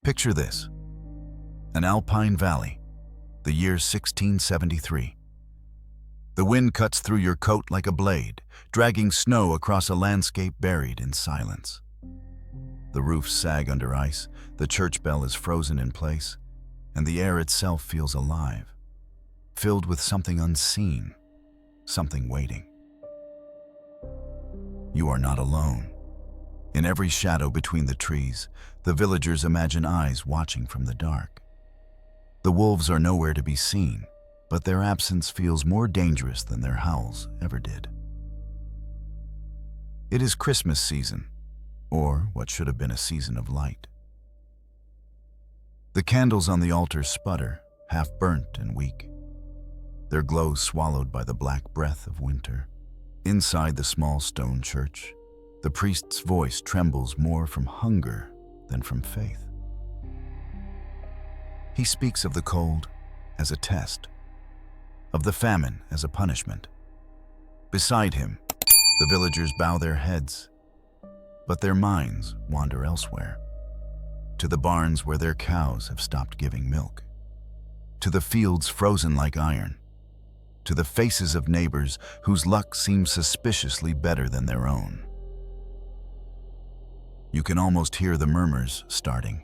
Picture this: an Alpine valley, the year 1673. The wind cuts through your coat like a blade, dragging snow across a landscape buried in silence. The roofs sag under ice, the church bell is frozen in place, and the air itself feels alive, filled with something unseen, something waiting. You are not alone. In every shadow between the trees, the villagers imagine eyes watching from the dark. The wolves are nowhere to be seen, but their absence feels more dangerous than their howls ever did. It is Christmas season, or what should have been a season of light. The candles on the altar sputter, half burnt and weak, their glow swallowed by the black breath of winter. Inside the small stone church, the priest's voice trembles more from hunger than from faith. He speaks of the cold as a test, of the famine as a punishment. Beside him, the villagers bow their heads, but their minds wander elsewhere, to the barns where their cows have stopped giving milk, to the fields frozen like iron, to the faces of neighbors whose luck seems suspiciously better than their own. You can almost hear the murmurs starting,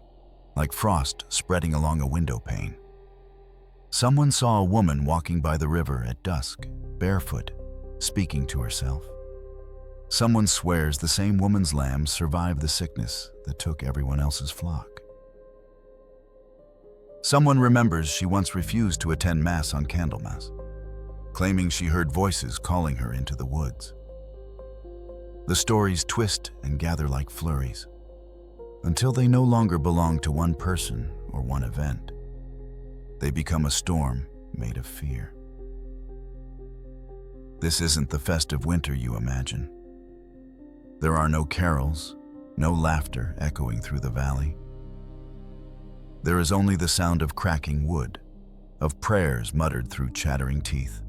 like frost spreading along a window pane. Someone saw a woman walking by the river at dusk, barefoot, speaking to herself. Someone swears the same woman's lambs survived the sickness that took everyone else's flock. Someone remembers she once refused to attend Mass on Candlemas, claiming she heard voices calling her into the woods. The stories twist and gather like flurries, until they no longer belong to one person or one event. They become a storm made of fear. This isn't the festive winter you imagine. There are no carols, no laughter echoing through the valley. There is only the sound of cracking wood, of prayers muttered through chattering teeth,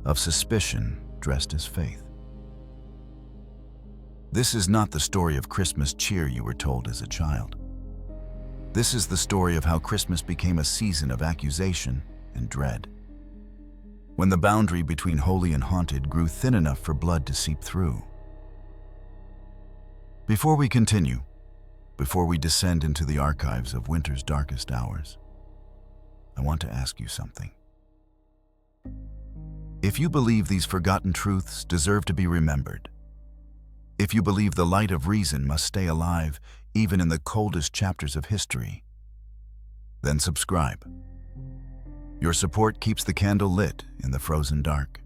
of suspicion dressed as faith. This is not the story of Christmas cheer you were told as a child. This is the story of how Christmas became a season of accusation and dread, when the boundary between holy and haunted grew thin enough for blood to seep through. Before we continue, before we descend into the archives of winter's darkest hours, I want to ask you something. If you believe these forgotten truths deserve to be remembered, if you believe the light of reason must stay alive even in the coldest chapters of history, then subscribe. Your support keeps the candle lit in the frozen dark.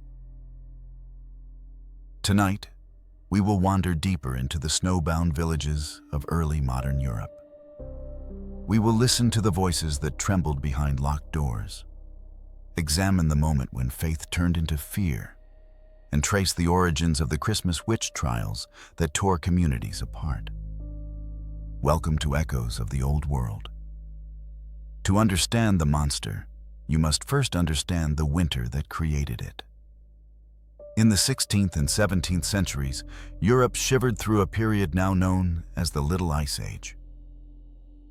Tonight, we will wander deeper into the snowbound villages of early modern Europe. We will listen to the voices that trembled behind locked doors, examine the moment when faith turned into fear, and trace the origins of the Christmas witch trials that tore communities apart. Welcome to Echoes of the Old World. To understand the monster, you must first understand the winter that created it. In the 16th and 17th centuries, Europe shivered through a period now known as the Little Ice Age.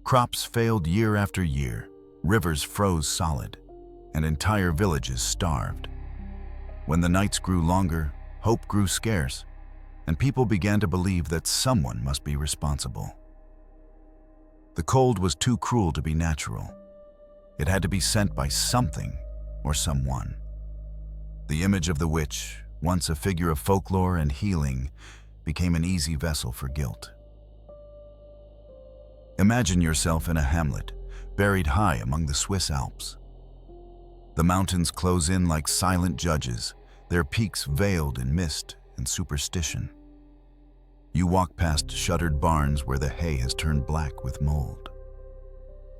Crops failed year after year, rivers froze solid, and entire villages starved. When the nights grew longer, hope grew scarce, and people began to believe that someone must be responsible. The cold was too cruel to be natural. It had to be sent by something or someone. The image of the witch, once a figure of folklore and healing, became an easy vessel for guilt. Imagine yourself in a hamlet, buried high among the Swiss Alps. The mountains close in like silent judges, their peaks veiled in mist and superstition. You walk past shuttered barns where the hay has turned black with mold.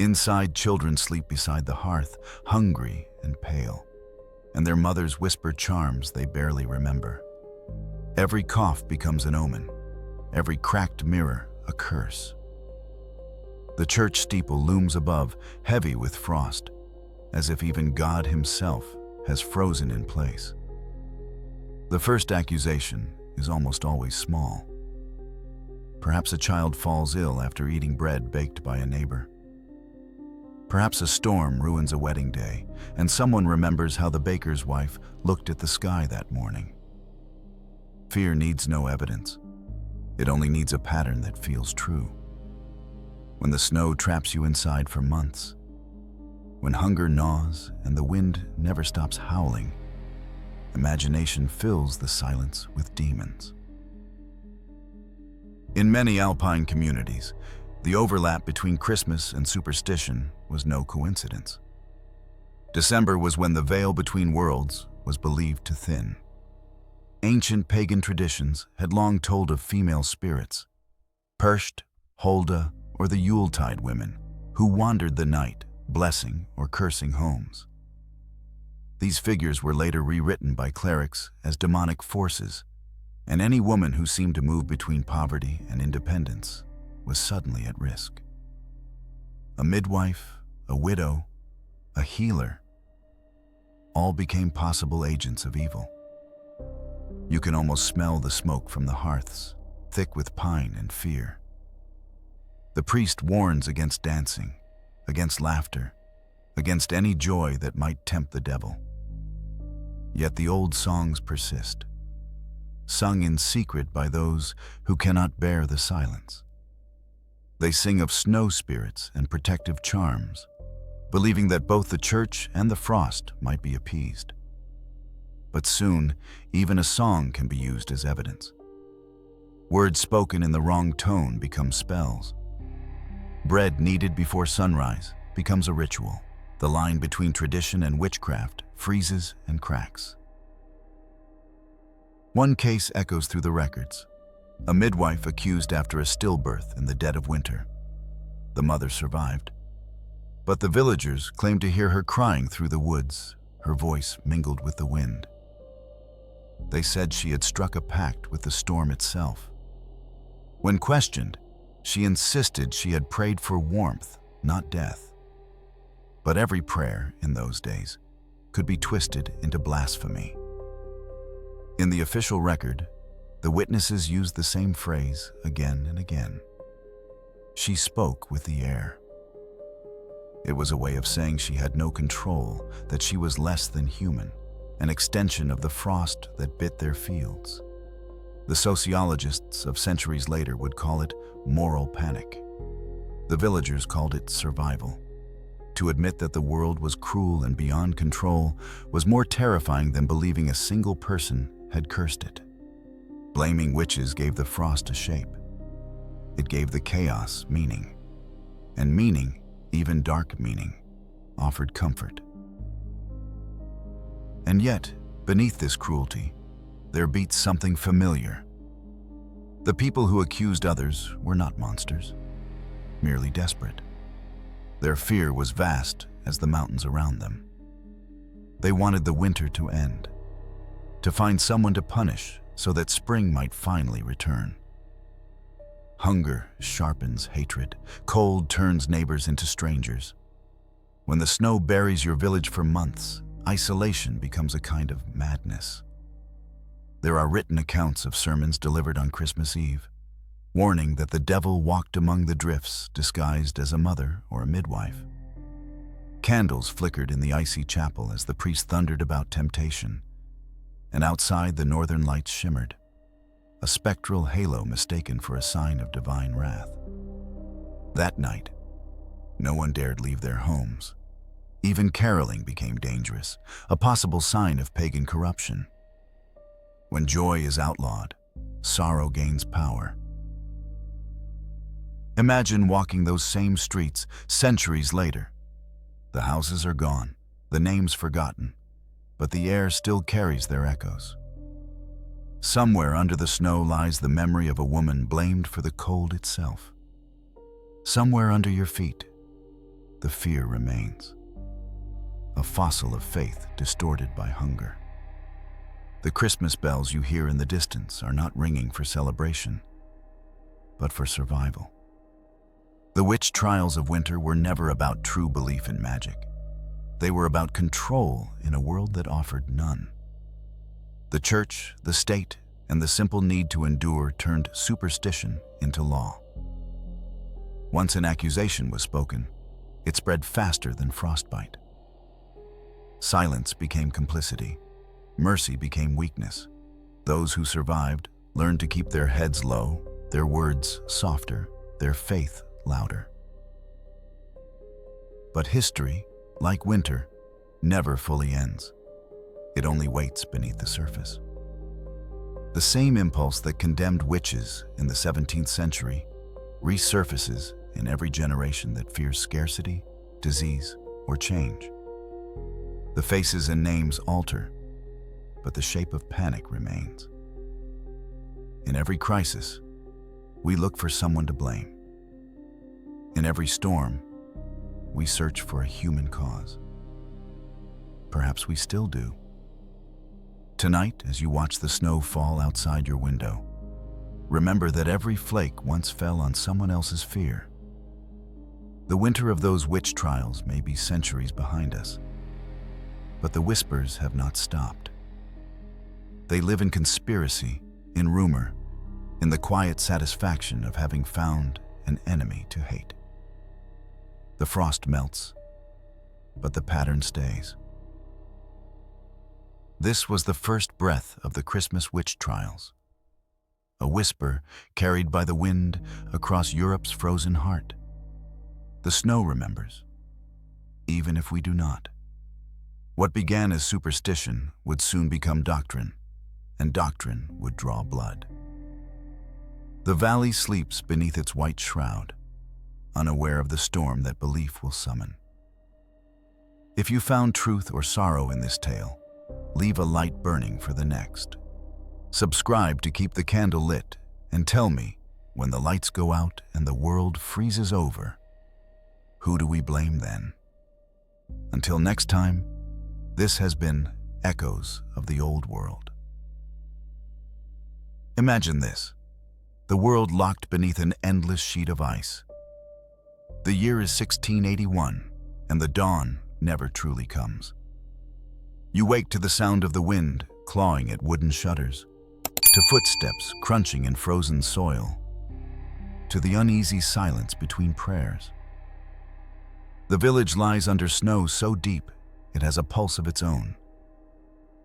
Inside, children sleep beside the hearth, hungry and pale, and their mothers whisper charms they barely remember. Every cough becomes an omen, every cracked mirror a curse. The church steeple looms above, heavy with frost, as if even God himself has frozen in place. The first accusation is almost always small. Perhaps a child falls ill after eating bread baked by a neighbor. Perhaps a storm ruins a wedding day, and someone remembers how the baker's wife looked at the sky that morning. Fear needs no evidence. It only needs a pattern that feels true. When the snow traps you inside for months, when hunger gnaws and the wind never stops howling, imagination fills the silence with demons. In many Alpine communities, the overlap between Christmas and superstition was no coincidence. December was when the veil between worlds was believed to thin. Ancient pagan traditions had long told of female spirits, Percht, Holda, or the Yuletide women, who wandered the night, blessing or cursing homes. These figures were later rewritten by clerics as demonic forces, and any woman who seemed to move between poverty and independence was suddenly at risk. A midwife, a widow, a healer, all became possible agents of evil. You can almost smell the smoke from the hearths, thick with pine and fear. The priest warns against dancing, against laughter, against any joy that might tempt the devil. Yet the old songs persist, sung in secret by those who cannot bear the silence. They sing of snow spirits and protective charms, believing that both the church and the frost might be appeased. But soon, even a song can be used as evidence. Words spoken in the wrong tone become spells. Bread kneaded before sunrise becomes a ritual. The line between tradition and witchcraft freezes and cracks. One case echoes through the records. A midwife accused after a stillbirth in the dead of winter. The mother survived, but the villagers claimed to hear her crying through the woods, her voice mingled with the wind. They said she had struck a pact with the storm itself. When questioned, she insisted she had prayed for warmth, not death. But every prayer in those days could be twisted into blasphemy. In the official record, the witnesses used the same phrase again and again. She spoke with the air. It was a way of saying she had no control, that she was less than human, an extension of the frost that bit their fields. The sociologists of centuries later would call it moral panic. The villagers called it survival. To admit that the world was cruel and beyond control was more terrifying than believing a single person had cursed it. Blaming witches gave the frost a shape. It gave the chaos meaning. And meaning, even dark meaning, offered comfort. And yet, beneath this cruelty, there beat something familiar. The people who accused others were not monsters, merely desperate. Their fear was vast as the mountains around them. They wanted the winter to end, to find someone to punish so that spring might finally return. Hunger sharpens hatred. Cold turns neighbors into strangers. When the snow buries your village for months, isolation becomes a kind of madness. There are written accounts of sermons delivered on Christmas Eve, warning that the devil walked among the drifts disguised as a mother or a midwife. Candles flickered in the icy chapel as the priest thundered about temptation, and outside the northern lights shimmered, a spectral halo mistaken for a sign of divine wrath. That night, no one dared leave their homes. Even caroling became dangerous, a possible sign of pagan corruption. When joy is outlawed, sorrow gains power. Imagine walking those same streets centuries later. The houses are gone, the names forgotten, but the air still carries their echoes. Somewhere under the snow lies the memory of a woman blamed for the cold itself. Somewhere under your feet, the fear remains. A fossil of faith distorted by hunger. The Christmas bells you hear in the distance are not ringing for celebration, but for survival. The witch trials of winter were never about true belief in magic. They were about control in a world that offered none. The church, the state, and the simple need to endure turned superstition into law. Once an accusation was spoken, It spread faster than frostbite. Silence became complicity. Mercy became weakness. Those who survived learned to keep their heads low, their words softer, their faith louder. But history, like winter, never fully ends. It only waits beneath the surface. The same impulse that condemned witches in the 17th century resurfaces in every generation that fears scarcity, disease, or change. The faces and names alter, but the shape of panic remains. In every crisis, we look for someone to blame. In every storm, we search for a human cause. Perhaps we still do. Tonight, as you watch the snow fall outside your window, remember that every flake once fell on someone else's fear. The winter of those witch trials may be centuries behind us, but the whispers have not stopped. They live in conspiracy, in rumor, in the quiet satisfaction of having found an enemy to hate. The frost melts, but the pattern stays. This was the first breath of the Christmas witch trials, a whisper carried by the wind across Europe's frozen heart. The snow remembers, even if we do not. What began as superstition would soon become doctrine, and doctrine would draw blood. The valley sleeps beneath its white shroud, unaware of the storm that belief will summon. If you found truth or sorrow in this tale, leave a light burning for the next. Subscribe to keep the candle lit, and tell me, when the lights go out and the world freezes over, who do we blame then? Until next time, this has been Echoes of the Old World. Imagine this: the world locked beneath an endless sheet of ice. The year is 1681, and the dawn never truly comes. You wake to the sound of the wind clawing at wooden shutters, to footsteps crunching in frozen soil, to the uneasy silence between prayers. The village lies under snow so deep it has a pulse of its own,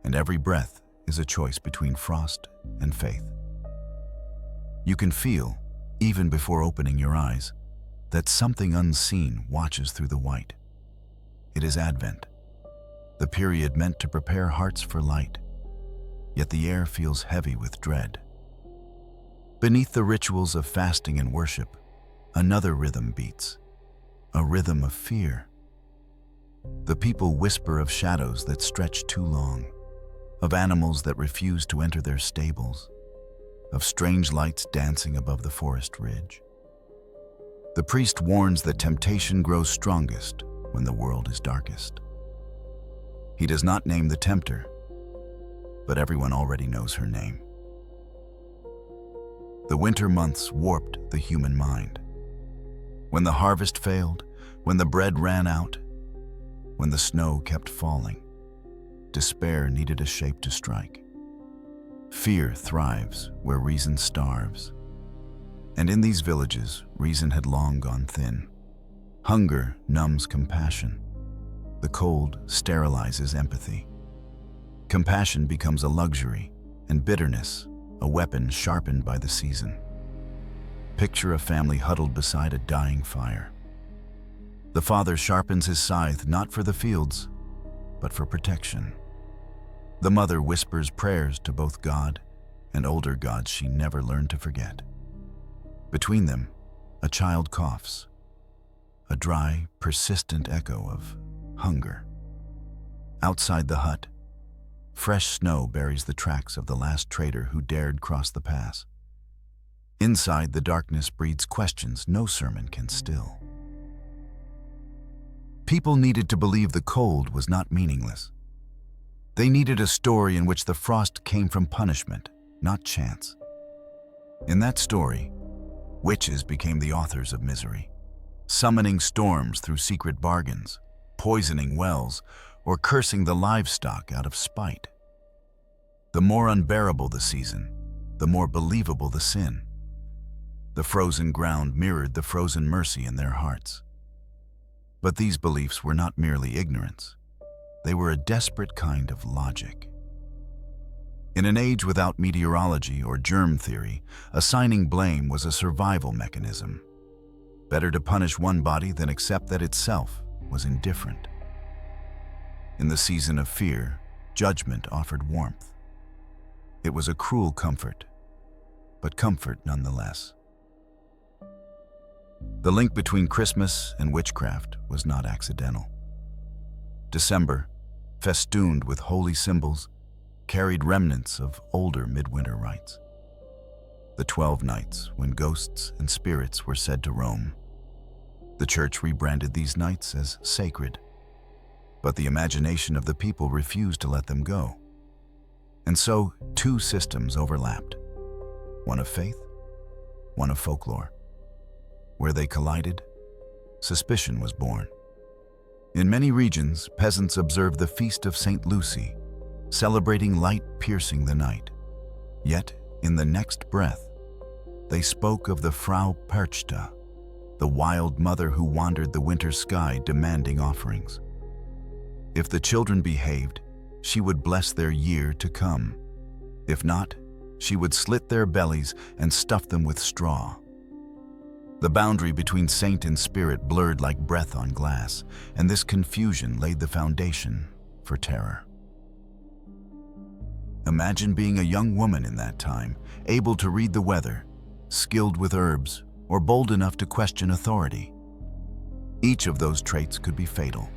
and every breath is a choice between frost and faith. You can feel, even before opening your eyes, that something unseen watches through the white. It is Advent, the period meant to prepare hearts for light, yet the air feels heavy with dread. Beneath the rituals of fasting and worship, another rhythm beats, a rhythm of fear. The people whisper of shadows that stretch too long, of animals that refuse to enter their stables, of strange lights dancing above the forest ridge. The priest warns that temptation grows strongest when the world is darkest. He does not name the tempter, but everyone already knows her name. The winter months warped the human mind. When the harvest failed, when the bread ran out, when the snow kept falling, despair needed a shape to strike. Fear thrives where reason starves. And in these villages, reason had long gone thin. Hunger numbs compassion. The cold sterilizes empathy. Compassion becomes a luxury, and bitterness a weapon sharpened by the season. Picture a family huddled beside a dying fire. The father sharpens his scythe not for the fields, but for protection. The mother whispers prayers to both God and older gods she never learned to forget. Between them, a child coughs, a dry, persistent echo of hunger. Outside the hut, fresh snow buries the tracks of the last trader who dared cross the pass. Inside, the darkness breeds questions no sermon can still. People needed to believe the cold was not meaningless. They needed a story in which the frost came from punishment, not chance. In that story, witches became the authors of misery, summoning storms through secret bargains, poisoning wells, or cursing the livestock out of spite. The more unbearable the season, the more believable the sin. The frozen ground mirrored the frozen mercy in their hearts. But these beliefs were not merely ignorance. They were a desperate kind of logic. In an age without meteorology or germ theory, assigning blame was a survival mechanism. Better to punish one body than accept that itself was indifferent. In the season of fear, judgment offered warmth. It was a cruel comfort, but comfort nonetheless. The link between Christmas and witchcraft was not accidental. December, festooned with holy symbols, carried remnants of older midwinter rites. The 12 nights when ghosts and spirits were said to roam. The church rebranded these nights as sacred, but the imagination of the people refused to let them go. And so, two systems overlapped, one of faith, one of folklore. Where they collided, suspicion was born. In many regions, peasants observed the feast of St. Lucy, celebrating light piercing the night. Yet, in the next breath, they spoke of the Frau Perchta, the wild mother who wandered the winter sky demanding offerings. If the children behaved, she would bless their year to come. If not, she would slit their bellies and stuff them with straw. The boundary between saint and spirit blurred like breath on glass, and this confusion laid the foundation for terror. Imagine being a young woman in that time, able to read the weather, skilled with herbs, or bold enough to question authority. Each of those traits could be fatal.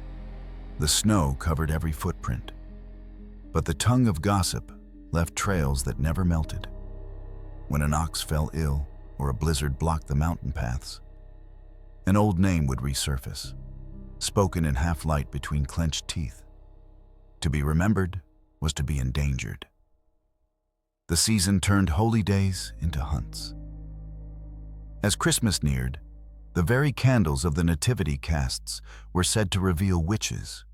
The snow covered every footprint, but the tongue of gossip left trails that never melted. When an ox fell ill or a blizzard blocked the mountain paths, an old name would resurface, spoken in half-light between clenched teeth. To be remembered was to be endangered. The season turned holy days into hunts. As Christmas neared, the very candles of the nativity casts were said to reveal witches.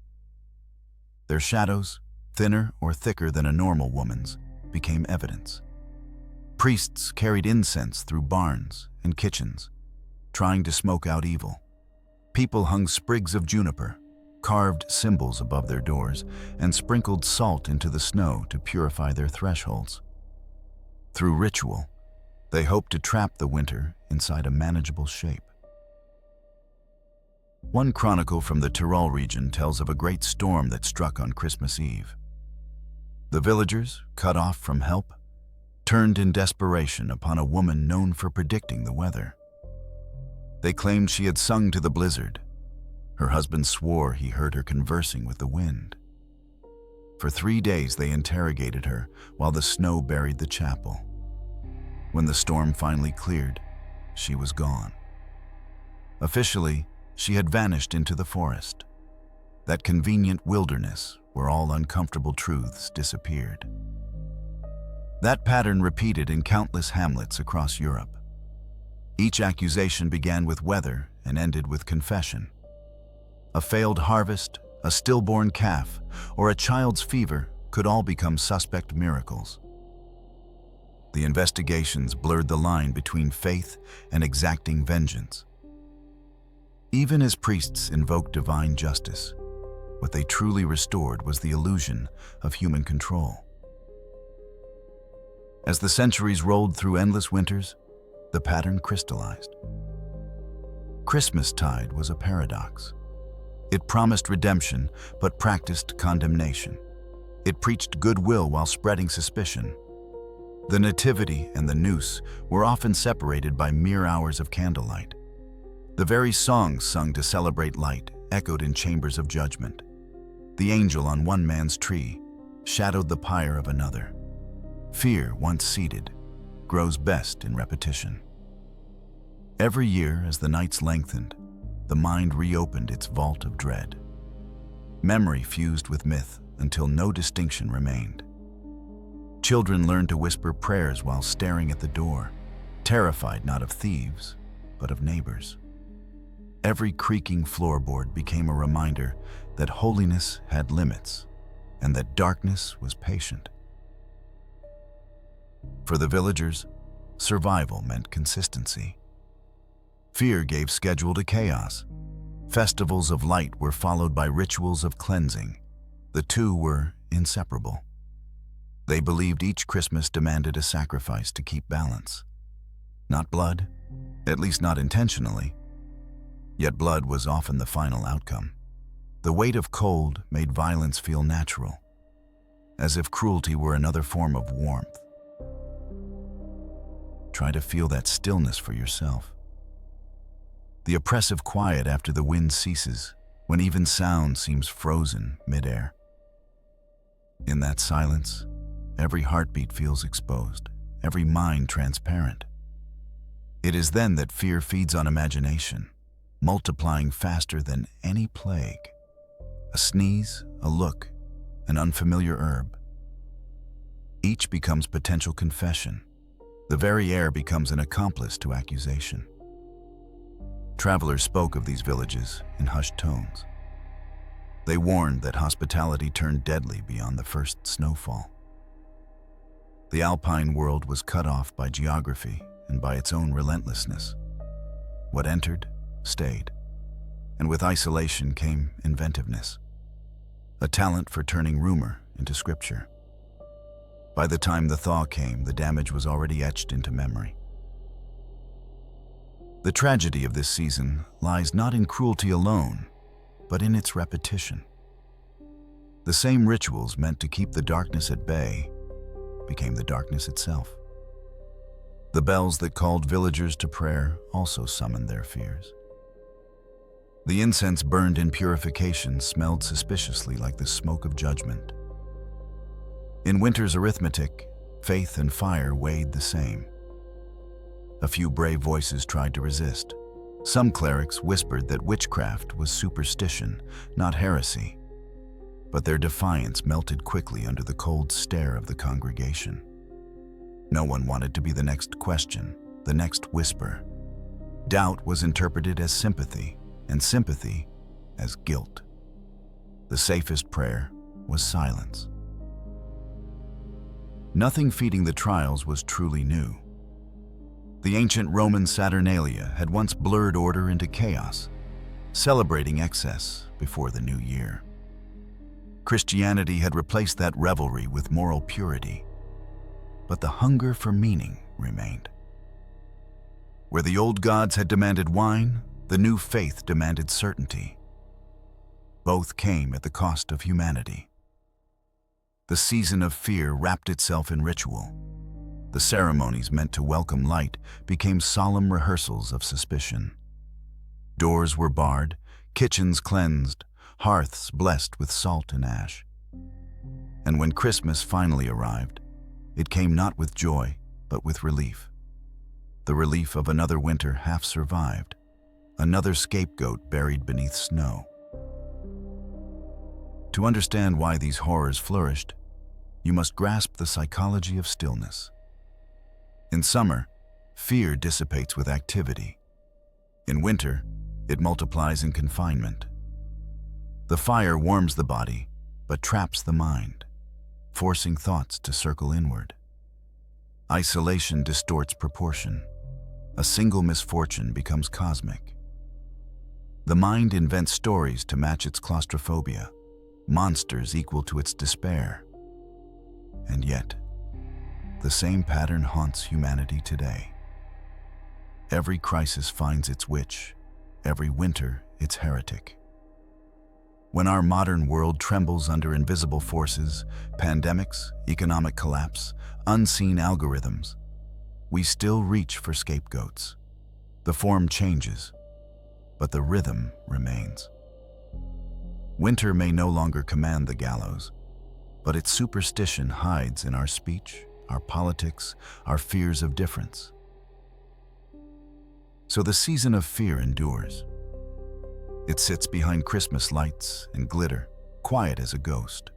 Their shadows, thinner or thicker than a normal woman's, became evidence. Priests carried incense through barns and kitchens, trying to smoke out evil. People hung sprigs of juniper, carved symbols above their doors, and sprinkled salt into the snow to purify their thresholds. Through ritual, they hoped to trap the winter inside a manageable shape. One chronicle from the Tyrol region tells of a great storm that struck on Christmas Eve. The villagers, cut off from help, turned in desperation upon a woman known for predicting the weather. They claimed she had sung to the blizzard. Her husband swore he heard her conversing with the wind. For 3 days they interrogated her while the snow buried the chapel. When the storm finally cleared, she was gone. Officially, she had vanished into the forest, that convenient wilderness where all uncomfortable truths disappeared. That pattern repeated in countless hamlets across Europe. Each accusation began with weather and ended with confession. A failed harvest, a stillborn calf, or a child's fever could all become suspect miracles. The investigations blurred the line between faith and exacting vengeance. Even as priests invoked divine justice, what they truly restored was the illusion of human control. As the centuries rolled through endless winters, the pattern crystallized. Christmastide was a paradox. It promised redemption, but practiced condemnation. It preached goodwill while spreading suspicion. The nativity and the noose were often separated by mere hours of candlelight. The very songs sung to celebrate light echoed in chambers of judgment. The angel on one man's tree shadowed the pyre of another. Fear, once seated, grows best in repetition. Every year, as the nights lengthened, the mind reopened its vault of dread. Memory fused with myth until no distinction remained. Children learned to whisper prayers while staring at the door, terrified not of thieves, but of neighbors. Every creaking floorboard became a reminder that holiness had limits and that darkness was patient. For the villagers, survival meant consistency. Fear gave schedule to chaos. Festivals of light were followed by rituals of cleansing. The two were inseparable. They believed each Christmas demanded a sacrifice to keep balance. Not blood, at least not intentionally. Yet blood was often the final outcome. The weight of cold made violence feel natural, as if cruelty were another form of warmth. Try to feel that stillness for yourself. The oppressive quiet after the wind ceases, when even sound seems frozen midair. In that silence, every heartbeat feels exposed, every mind transparent. It is then that fear feeds on imagination, multiplying faster than any plague. A sneeze, a look, an unfamiliar herb. Each becomes potential confession. The very air becomes an accomplice to accusation. Travelers spoke of these villages in hushed tones. They warned that hospitality turned deadly beyond the first snowfall. The Alpine world was cut off by geography and by its own relentlessness. What entered, stayed. And with isolation came inventiveness, a talent for turning rumor into scripture. By the time the thaw came, the damage was already etched into memory. The tragedy of this season lies not in cruelty alone, but in its repetition. The same rituals meant to keep the darkness at bay became the darkness itself. The bells that called villagers to prayer also summoned their fears. The incense burned in purification smelled suspiciously like the smoke of judgment. In winter's arithmetic, faith and fire weighed the same. A few brave voices tried to resist. Some clerics whispered that witchcraft was superstition, not heresy. But their defiance melted quickly under the cold stare of the congregation. No one wanted to be the next question, the next whisper. Doubt was interpreted as sympathy, and sympathy as guilt. The safest prayer was silence. Nothing feeding the trials was truly new. The ancient Roman Saturnalia had once blurred order into chaos, celebrating excess before the new year. Christianity had replaced that revelry with moral purity, but the hunger for meaning remained. Where the old gods had demanded wine, the new faith demanded certainty. Both came at the cost of humanity. The season of fear wrapped itself in ritual. The ceremonies meant to welcome light became solemn rehearsals of suspicion. Doors were barred, kitchens cleansed, hearths blessed with salt and ash. And when Christmas finally arrived, it came not with joy, but with relief. The relief of another winter half survived, another scapegoat buried beneath snow. To understand why these horrors flourished, you must grasp the psychology of stillness. In summer, fear dissipates with activity. In winter, it multiplies in confinement. The fire warms the body, but traps the mind, forcing thoughts to circle inward. Isolation distorts proportion. A single misfortune becomes cosmic. The mind invents stories to match its claustrophobia, monsters equal to its despair. And yet, the same pattern haunts humanity today. Every crisis finds its witch, every winter its heretic. When our modern world trembles under invisible forces, pandemics, economic collapse, unseen algorithms, we still reach for scapegoats. The form changes, but the rhythm remains. Winter may no longer command the gallows, but its superstition hides in our speech, our politics, our fears of difference. So the season of fear endures. It sits behind Christmas lights and glitter, quiet as a ghost.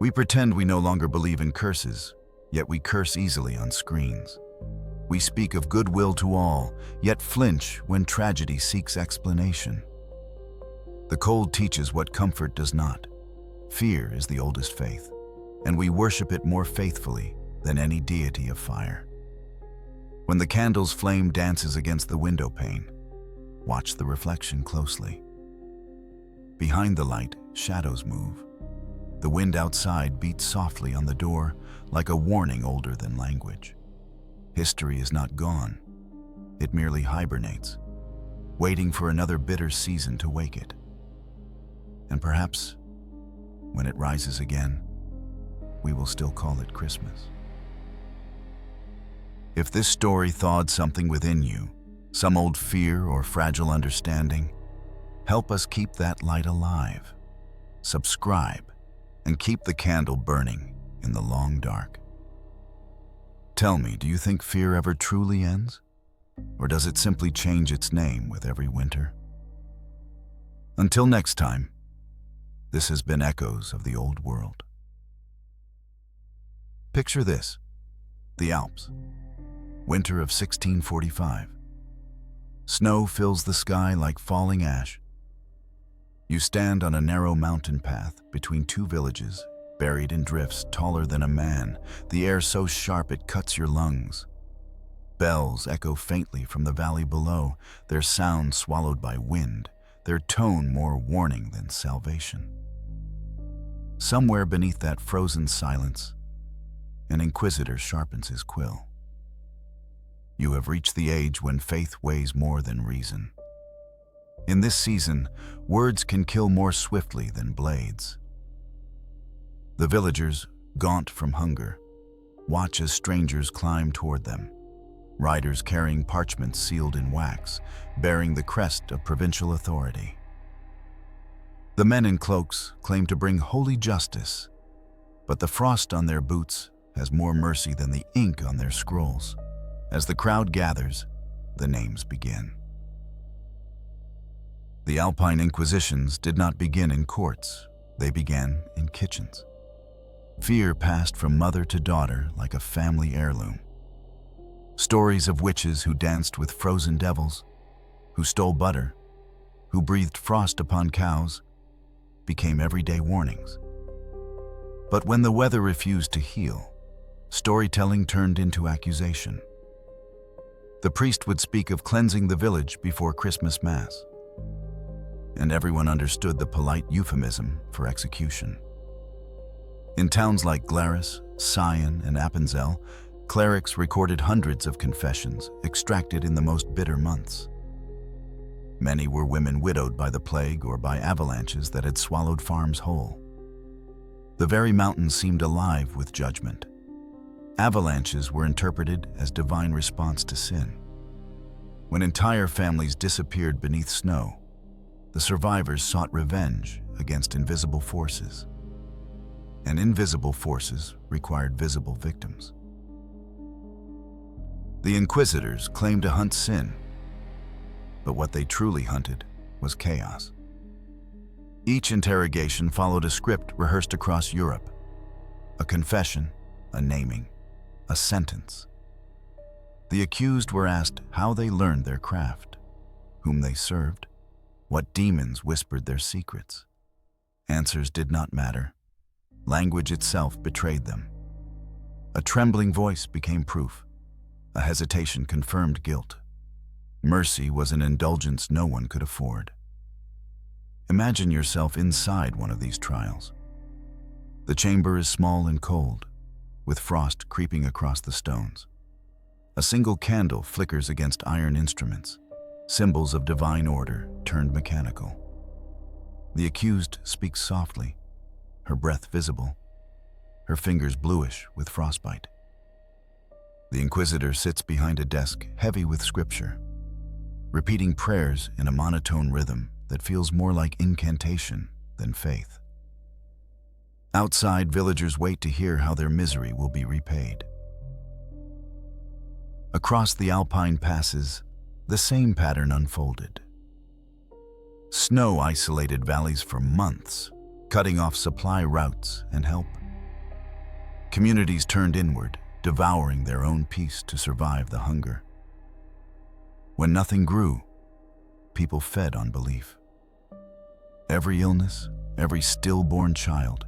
We pretend we no longer believe in curses, yet we curse easily on screens. We speak of goodwill to all, yet flinch when tragedy seeks explanation. The cold teaches what comfort does not. Fear is the oldest faith, and we worship it more faithfully than any deity of fire. When the candle's flame dances against the window pane, Watch the reflection closely. Behind the light, shadows move. The wind outside beats softly on the door like a warning older than language. History is not gone. It merely hibernates, waiting for another bitter season to wake it. And perhaps, when it rises again, we will still call it Christmas. If this story thawed something within you, some old fear or fragile understanding, help us keep that light alive. Subscribe and keep the candle burning in the long dark. Tell me, do you think fear ever truly ends? Or does it simply change its name with every winter? Until next time, this has been Echoes of the Old World. Picture this: the Alps, winter of 1645. Snow fills the sky like falling ash. You stand on a narrow mountain path between two villages, buried in drifts taller than a man, the air so sharp it cuts your lungs. Bells echo faintly from the valley below, their sound swallowed by wind, their tone more warning than salvation. Somewhere beneath that frozen silence, an inquisitor sharpens his quill. You have reached the age when faith weighs more than reason. In this season, words can kill more swiftly than blades. The villagers, gaunt from hunger, watch as strangers climb toward them, riders carrying parchments sealed in wax, bearing the crest of provincial authority. The men in cloaks claim to bring holy justice, but the frost on their boots has more mercy than the ink on their scrolls. As the crowd gathers, the names begin. The Alpine Inquisitions did not begin in courts, they began in kitchens. Fear passed from mother to daughter like a family heirloom. Stories of witches who danced with frozen devils, who stole butter, who breathed frost upon cows, became everyday warnings. But when the weather refused to heal, storytelling turned into accusation. The priest would speak of cleansing the village before Christmas Mass, and everyone understood the polite euphemism for execution. In towns like Glarus, Sion, and Appenzell, clerics recorded hundreds of confessions extracted in the most bitter months. Many were women widowed by the plague or by avalanches that had swallowed farms whole. The very mountains seemed alive with judgment. Avalanches were interpreted as divine response to sin. When entire families disappeared beneath snow, the survivors sought revenge against invisible forces. And invisible forces required visible victims. The inquisitors claimed to hunt sin, but what they truly hunted was chaos. Each interrogation followed a script rehearsed across Europe: a confession, a naming, a sentence. The accused were asked how they learned their craft, whom they served, what demons whispered their secrets. Answers did not matter. Language itself betrayed them. A trembling voice became proof. A hesitation confirmed guilt. Mercy was an indulgence no one could afford. Imagine yourself inside one of these trials. The chamber is small and cold, with frost creeping across the stones. A single candle flickers against iron instruments, symbols of divine order turned mechanical. The accused speaks softly, her breath visible, her fingers bluish with frostbite. The inquisitor sits behind a desk heavy with scripture, repeating prayers in a monotone rhythm that feels more like incantation than faith. Outside, villagers wait to hear how their misery will be repaid. Across the Alpine passes, the same pattern unfolded. Snow isolated valleys for months, cutting off supply routes and help. Communities turned inward, devouring their own peace to survive the hunger. When nothing grew, people fed on belief. Every illness, every stillborn child,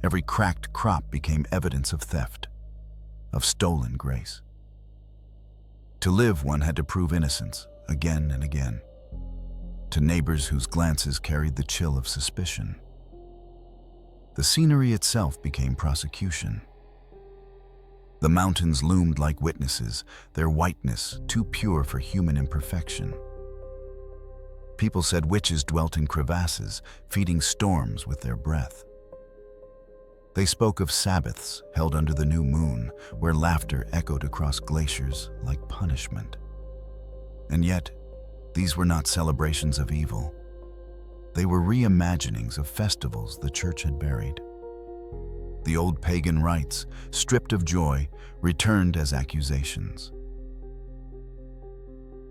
every cracked crop became evidence of theft, of stolen grace. To live, one had to prove innocence again and again. to neighbors whose glances carried the chill of suspicion. The scenery itself became prosecution. The mountains loomed like witnesses, their whiteness too pure for human imperfection. People said witches dwelt in crevasses, feeding storms with their breath. They spoke of Sabbaths held under the new moon, where laughter echoed across glaciers like punishment. And yet, these were not celebrations of evil. They were reimaginings of festivals the church had buried. The old pagan rites, stripped of joy, returned as accusations.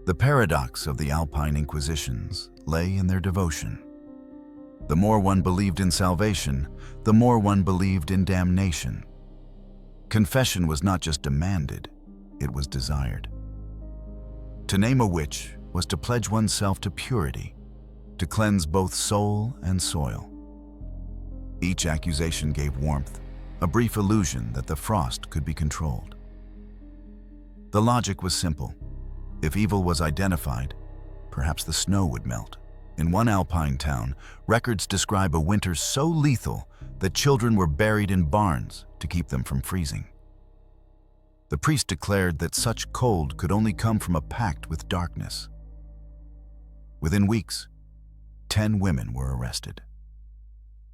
The paradox of the Alpine Inquisitions lay in their devotion. The more one believed in salvation, the more one believed in damnation. Confession was not just demanded, it was desired. To name a witch was to pledge oneself to purity, to cleanse both soul and soil. Each accusation gave warmth, a brief illusion that the frost could be controlled. The logic was simple. If evil was identified, perhaps the snow would melt. In one Alpine town, records describe a winter so lethal that children were buried in barns to keep them from freezing. The priest declared that such cold could only come from a pact with darkness. Within weeks, 10 women were arrested.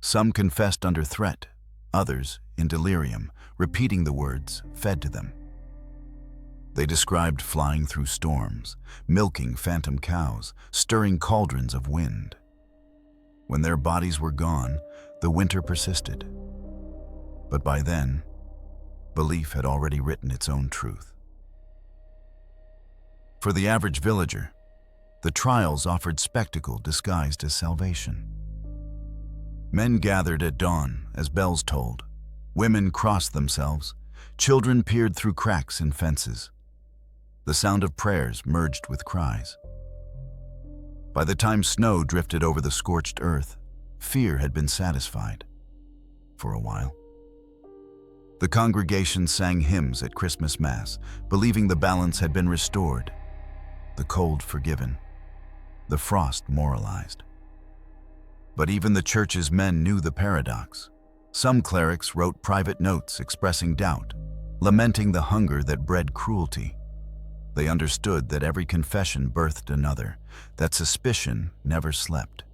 Some confessed under threat, others, in delirium, repeating the words fed to them. They described flying through storms, milking phantom cows, stirring cauldrons of wind. When their bodies were gone, the winter persisted. But by then, belief had already written its own truth. For the average villager, the trials offered spectacle disguised as salvation. Men gathered at dawn as bells tolled. Women crossed themselves. Children peered through cracks in fences. The sound of prayers merged with cries. By the time snow drifted over the scorched earth, fear had been satisfied. For a while. The congregation sang hymns at Christmas Mass, believing the balance had been restored, the cold forgiven, the frost moralized. But even the church's men knew the paradox. Some clerics wrote private notes expressing doubt, lamenting the hunger that bred cruelty. They understood that every confession birthed another, that suspicion never slept.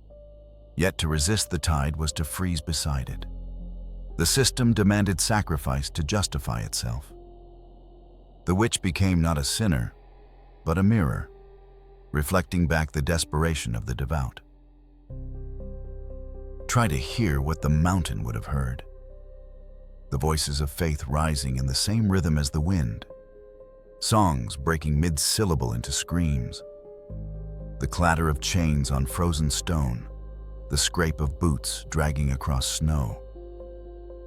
Yet to resist the tide was to freeze beside it. The system demanded sacrifice to justify itself. The witch became not a sinner, but a mirror, reflecting back the desperation of the devout. Try to hear what the mountain would have heard. The voices of faith rising in the same rhythm as the wind. Songs breaking mid-syllable into screams. The clatter of chains on frozen stone. The scrape of boots dragging across snow.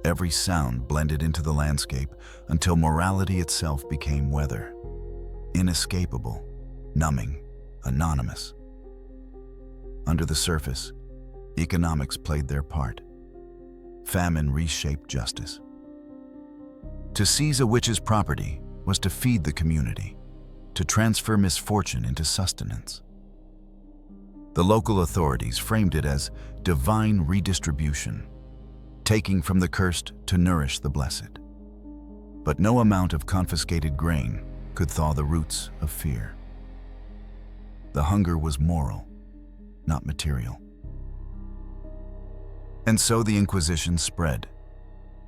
Every sound blended into the landscape until morality itself became weather. Inescapable, numbing, anonymous. Under the surface, economics played their part. Famine reshaped justice. To seize a witch's property was to feed the community, to transfer misfortune into sustenance. The local authorities framed it as divine redistribution, taking from the cursed to nourish the blessed. But no amount of confiscated grain could thaw the roots of fear. The hunger was moral, not material. And so the Inquisition spread.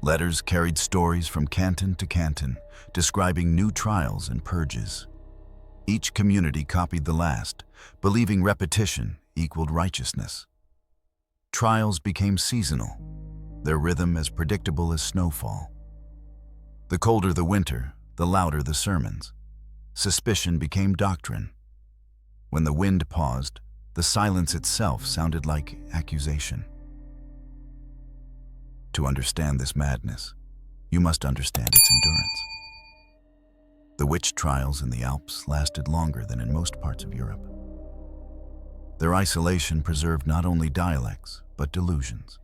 Letters carried stories from canton to canton, describing new trials and purges. Each community copied the last, believing repetition equaled righteousness. Trials became seasonal, their rhythm as predictable as snowfall. The colder the winter, the louder the sermons. Suspicion became doctrine. When the wind paused, the silence itself sounded like accusation. To understand this madness, you must understand its endurance. The witch trials in the Alps lasted longer than in most parts of Europe. Their isolation preserved not only dialects, but delusions.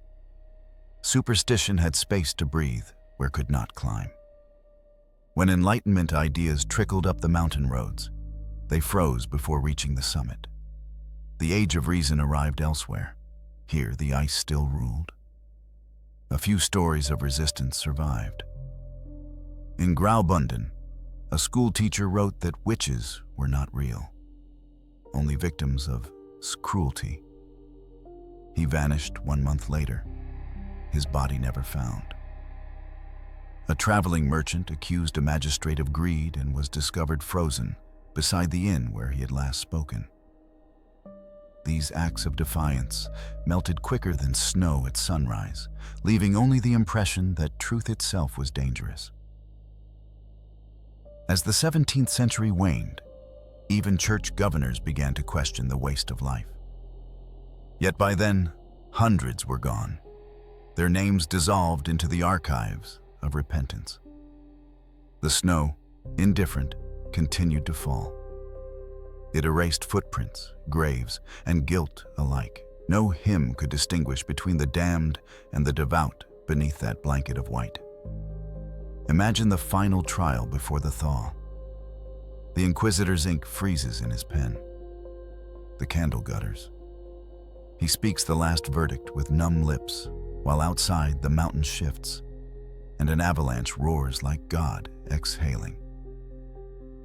Superstition had space to breathe where could not climb. When Enlightenment ideas trickled up the mountain roads, they froze before reaching the summit. The age of reason arrived elsewhere. Here, the ice still ruled. A few stories of resistance survived. In Graubünden, a school teacher wrote that witches were not real, only victims of cruelty. He vanished 1 month later, his body never found. A traveling merchant accused a magistrate of greed and was discovered frozen beside the inn where he had last spoken. These acts of defiance melted quicker than snow at sunrise, leaving only the impression that truth itself was dangerous. As the 17th century waned, even church governors began to question the waste of life. Yet by then, hundreds were gone, their names dissolved into the archives of repentance. The snow, indifferent, continued to fall. It erased footprints, graves, and guilt alike. No hymn could distinguish between the damned and the devout beneath that blanket of white. Imagine the final trial before the thaw. The inquisitor's ink freezes in his pen. The candle gutters. He speaks the last verdict with numb lips, while outside the mountain shifts, and an avalanche roars like God exhaling.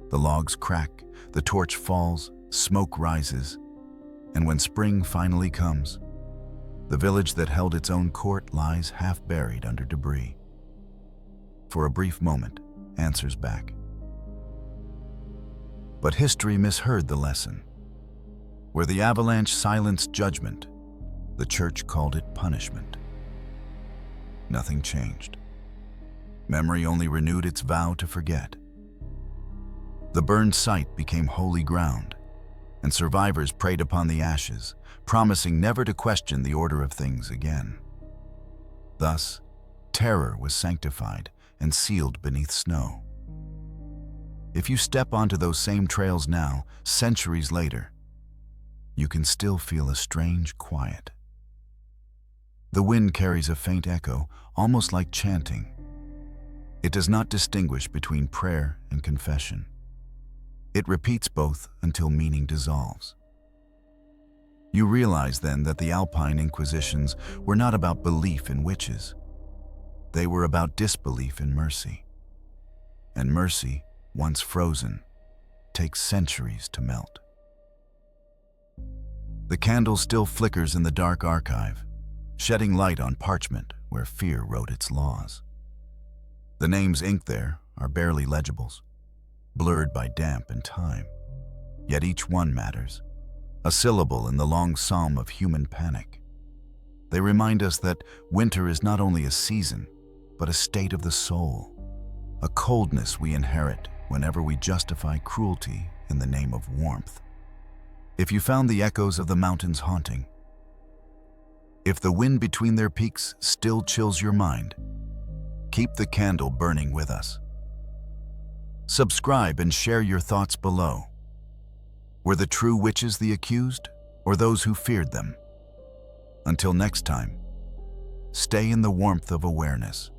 The logs crack, the torch falls, smoke rises, and when spring finally comes, the village that held its own court lies half buried under debris. For a brief moment, answers back. But history misheard the lesson. Where the avalanche silenced judgment, the church called it punishment. Nothing changed. Memory only renewed its vow to forget. The burned site became holy ground, and survivors preyed upon the ashes, promising never to question the order of things again. Thus, terror was sanctified and sealed beneath snow. If you step onto those same trails now, centuries later, you can still feel a strange quiet. The wind carries a faint echo, almost like chanting. It does not distinguish between prayer and confession. It repeats both until meaning dissolves. You realize then that the Alpine Inquisitions were not about belief in witches. They were about disbelief in mercy. And mercy, once frozen, takes centuries to melt. The candle still flickers in the dark archive, shedding light on parchment where fear wrote its laws. The names inked there are barely legibles, blurred by damp and time. Yet each one matters, a syllable in the long psalm of human panic. They remind us that winter is not only a season, but a state of the soul, a coldness we inherit whenever we justify cruelty in the name of warmth. If you found the echoes of the mountains haunting, if the wind between their peaks still chills your mind, keep the candle burning with us. Subscribe and share your thoughts below. Were the true witches the accused, or those who feared them? Until next time, stay in the warmth of awareness.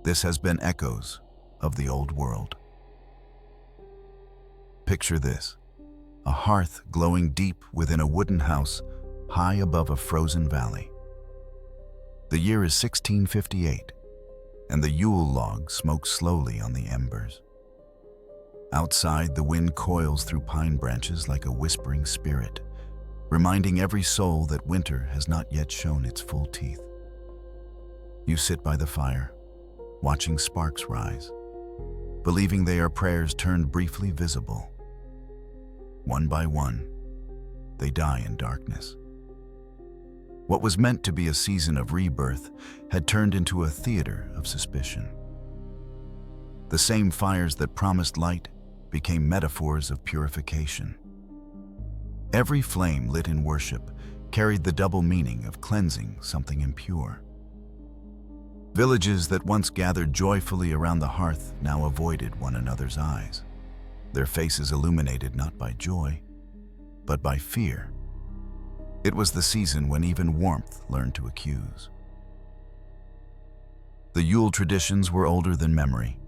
This has been Echoes of the Old World. Picture this: a hearth glowing deep within a wooden house high above a frozen valley. The year is 1658, and the Yule log smokes slowly on the embers. Outside, the wind coils through pine branches like a whispering spirit, reminding every soul that winter has not yet shown its full teeth. You sit by the fire, watching sparks rise, believing they are prayers turned briefly visible. One by one, they die in darkness. What was meant to be a season of rebirth had turned into a theater of suspicion. The same fires that promised light became metaphors of purification. Every flame lit in worship carried the double meaning of cleansing something impure. Villages that once gathered joyfully around the hearth now avoided one another's eyes, their faces illuminated not by joy, but by fear. It was the season when even warmth learned to accuse. The Yule traditions were older than memory.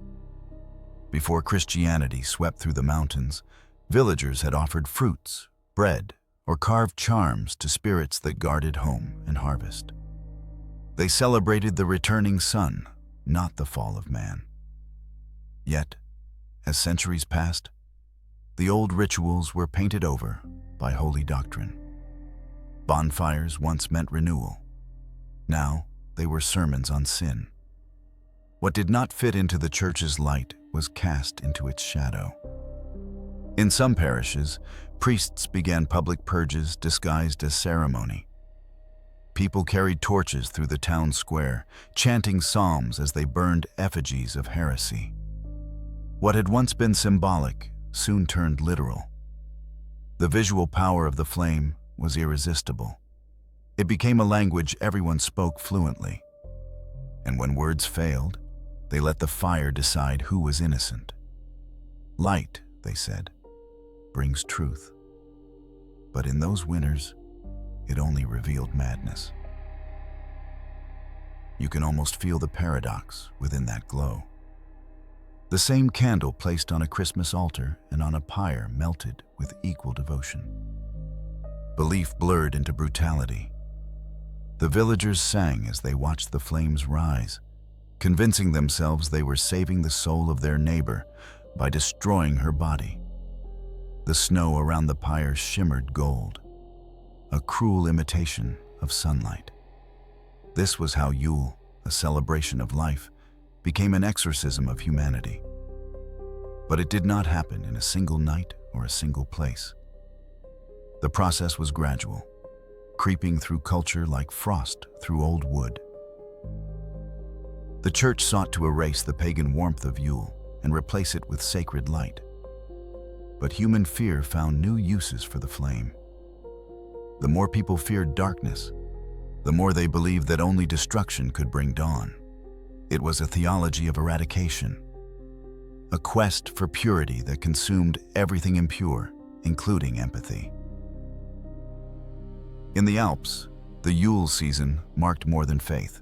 Before Christianity swept through the mountains, villagers had offered fruits, bread, or carved charms to spirits that guarded home and harvest. They celebrated the returning sun, not the fall of man. Yet, as centuries passed, the old rituals were painted over by holy doctrine. Bonfires once meant renewal. Now they were sermons on sin. What did not fit into the church's light was cast into its shadow. In some parishes, priests began public purges disguised as ceremony. People carried torches through the town square, chanting psalms as they burned effigies of heresy. What had once been symbolic soon turned literal. The visual power of the flame was irresistible. It became a language everyone spoke fluently. And when words failed, they let the fire decide who was innocent. Light, they said, brings truth. But in those winters, it only revealed madness. You can almost feel the paradox within that glow. The same candle placed on a Christmas altar and on a pyre melted with equal devotion. Belief blurred into brutality. The villagers sang as they watched the flames rise, convincing themselves they were saving the soul of their neighbor by destroying her body. The snow around the pyre shimmered gold, a cruel imitation of sunlight. This was how Yule, a celebration of life, became an exorcism of humanity. But it did not happen in a single night or a single place. The process was gradual, creeping through culture like frost through old wood. The church sought to erase the pagan warmth of Yule and replace it with sacred light. But human fear found new uses for the flame. The more people feared darkness, the more they believed that only destruction could bring dawn. It was a theology of eradication, a quest for purity that consumed everything impure, including empathy. In the Alps, the Yule season marked more than faith.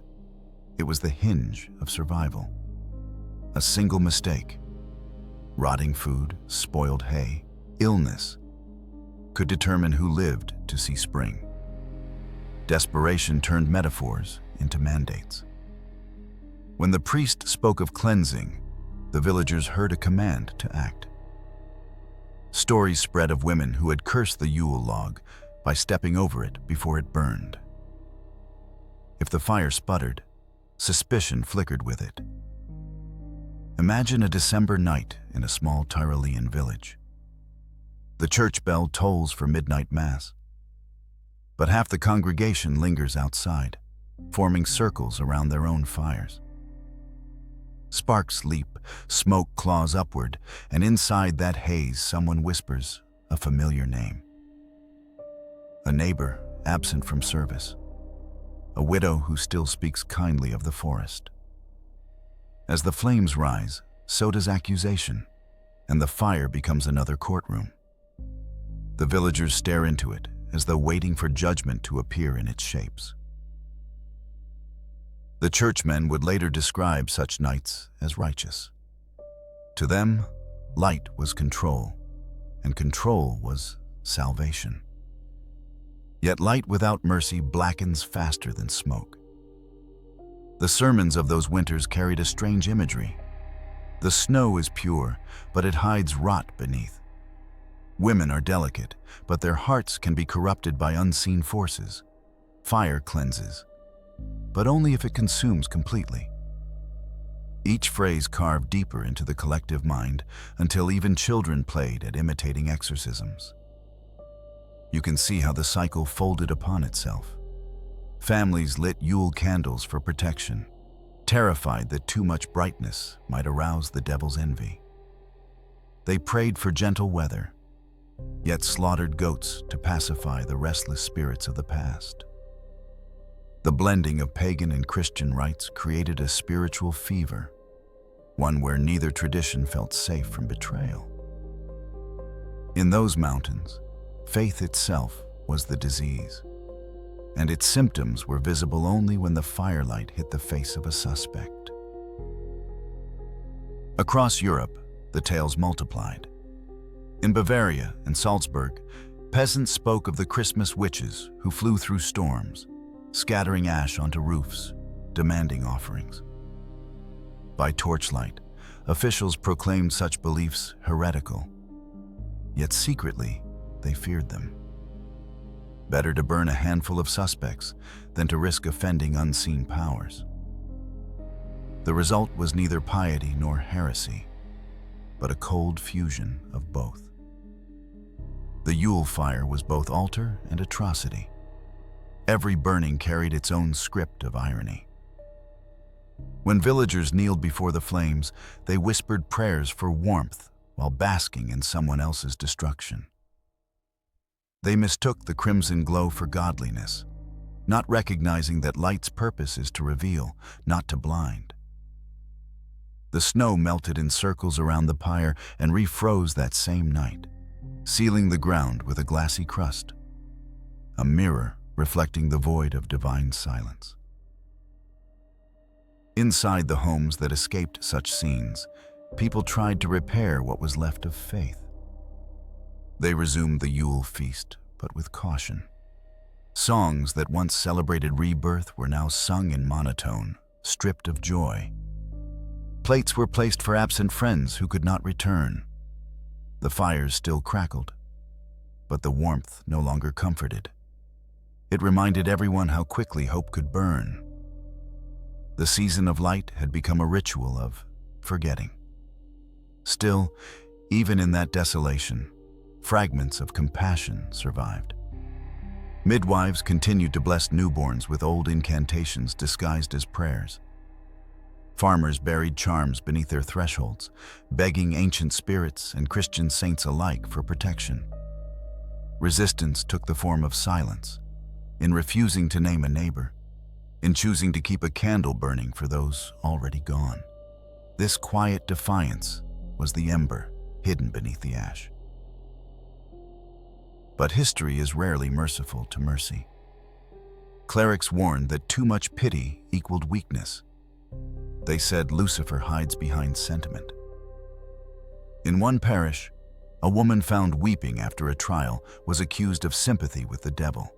It was the hinge of survival. A single mistake, rotting food, spoiled hay, illness, could determine who lived to see spring. Desperation turned metaphors into mandates. When the priest spoke of cleansing, the villagers heard a command to act. Stories spread of women who had cursed the Yule log by stepping over it before it burned. If the fire sputtered, suspicion flickered with it. Imagine a December night in a small Tyrolean village. The church bell tolls for midnight mass, but half the congregation lingers outside, forming circles around their own fires. Sparks leap, smoke claws upward, and inside that haze someone whispers a familiar name. A neighbor absent from service. A widow who still speaks kindly of the forest. As the flames rise, so does accusation, and the fire becomes another courtroom. The villagers stare into it, as though waiting for judgment to appear in its shapes. The churchmen would later describe such nights as righteous. To them, light was control, and control was salvation. Yet light without mercy blackens faster than smoke. The sermons of those winters carried a strange imagery. The snow is pure, but it hides rot beneath. Women are delicate, but their hearts can be corrupted by unseen forces. Fire cleanses, but only if it consumes completely. Each phrase carved deeper into the collective mind until even children played at imitating exorcisms. You can see how the cycle folded upon itself. Families lit Yule candles for protection, terrified that too much brightness might arouse the devil's envy. They prayed for gentle weather, yet slaughtered goats to pacify the restless spirits of the past. The blending of pagan and Christian rites created a spiritual fever, one where neither tradition felt safe from betrayal. In those mountains, faith itself was the disease, and its symptoms were visible only when the firelight hit the face of a suspect. Across Europe, the tales multiplied. In Bavaria and Salzburg, Peasants spoke of the Christmas witches who flew through storms, scattering ash onto roofs, demanding offerings. By torchlight, officials proclaimed such beliefs heretical, yet secretly they feared them. Better to burn a handful of suspects than to risk offending unseen powers. The result was neither piety nor heresy, but a cold fusion of both. The Yule fire was both altar and atrocity. Every burning carried its own script of irony. When villagers kneeled before the flames, they whispered prayers for warmth while basking in someone else's destruction. They mistook the crimson glow for godliness, not recognizing that light's purpose is to reveal, not to blind. The snow melted in circles around the pyre and refroze that same night, sealing the ground with a glassy crust, a mirror reflecting the void of divine silence. Inside the homes that escaped such scenes, people tried to repair what was left of faith. They resumed the Yule feast, but with caution. Songs that once celebrated rebirth were now sung in monotone, stripped of joy. Plates were placed for absent friends who could not return. The fires still crackled, but the warmth no longer comforted. It reminded everyone how quickly hope could burn. The season of light had become a ritual of forgetting. Still, even in that desolation, fragments of compassion survived. Midwives continued to bless newborns with old incantations disguised as prayers. Farmers buried charms beneath their thresholds, begging ancient spirits and Christian saints alike for protection. Resistance took the form of silence, in refusing to name a neighbor, in choosing to keep a candle burning for those already gone. This quiet defiance was the ember hidden beneath the ash. But history is rarely merciful to mercy. Clerics warned that too much pity equaled weakness. They said Lucifer hides behind sentiment. In one parish, a woman found weeping after a trial was accused of sympathy with the devil.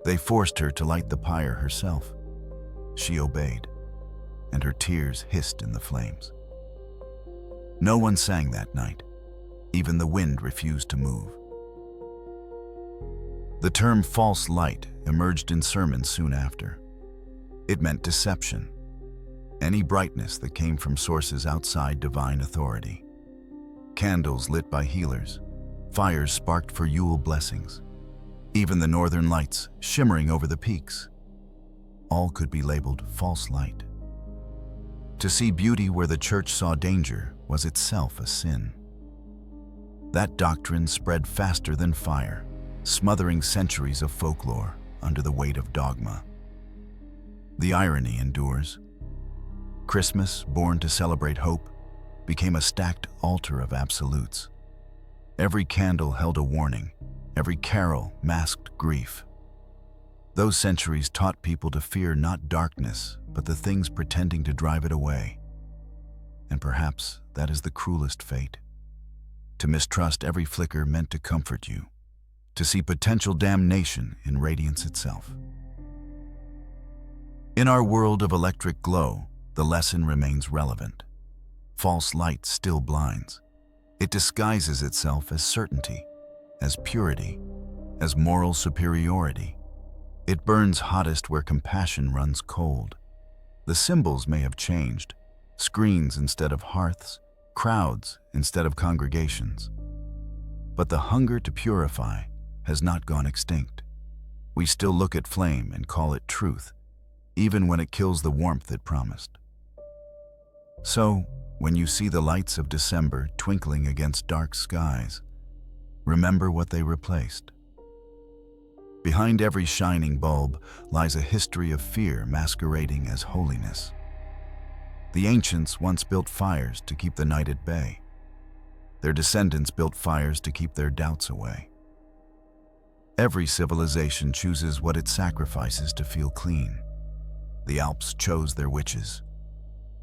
They forced her to light the pyre herself. She obeyed, and her tears hissed in the flames. No one sang that night. Even the wind refused to move. The term false light emerged in sermons soon after. It meant deception, any brightness that came from sources outside divine authority. Candles lit by healers, fires sparked for Yule blessings, even the northern lights shimmering over the peaks. All could be labeled false light. To see beauty where the church saw danger was itself a sin. That doctrine spread faster than fire, smothering centuries of folklore under the weight of dogma. The irony endures. Christmas, born to celebrate hope, became a stacked altar of absolutes. Every candle held a warning, every carol masked grief. Those centuries taught people to fear not darkness, but the things pretending to drive it away. And perhaps that is the cruelest fate. To mistrust every flicker meant to comfort you, to see potential damnation in radiance itself. In our world of electric glow, the lesson remains relevant. False light still blinds. It disguises itself as certainty, as purity, as moral superiority. It burns hottest where compassion runs cold. The symbols may have changed, screens instead of hearths, crowds instead of congregations. But the hunger to purify has not gone extinct. We still look at flame and call it truth, even when it kills the warmth it promised. So, when you see the lights of December twinkling against dark skies, remember what they replaced. Behind every shining bulb lies a history of fear masquerading as holiness. The ancients once built fires to keep the night at bay. Their descendants built fires to keep their doubts away. Every civilization chooses what it sacrifices to feel clean. The Alps chose their witches.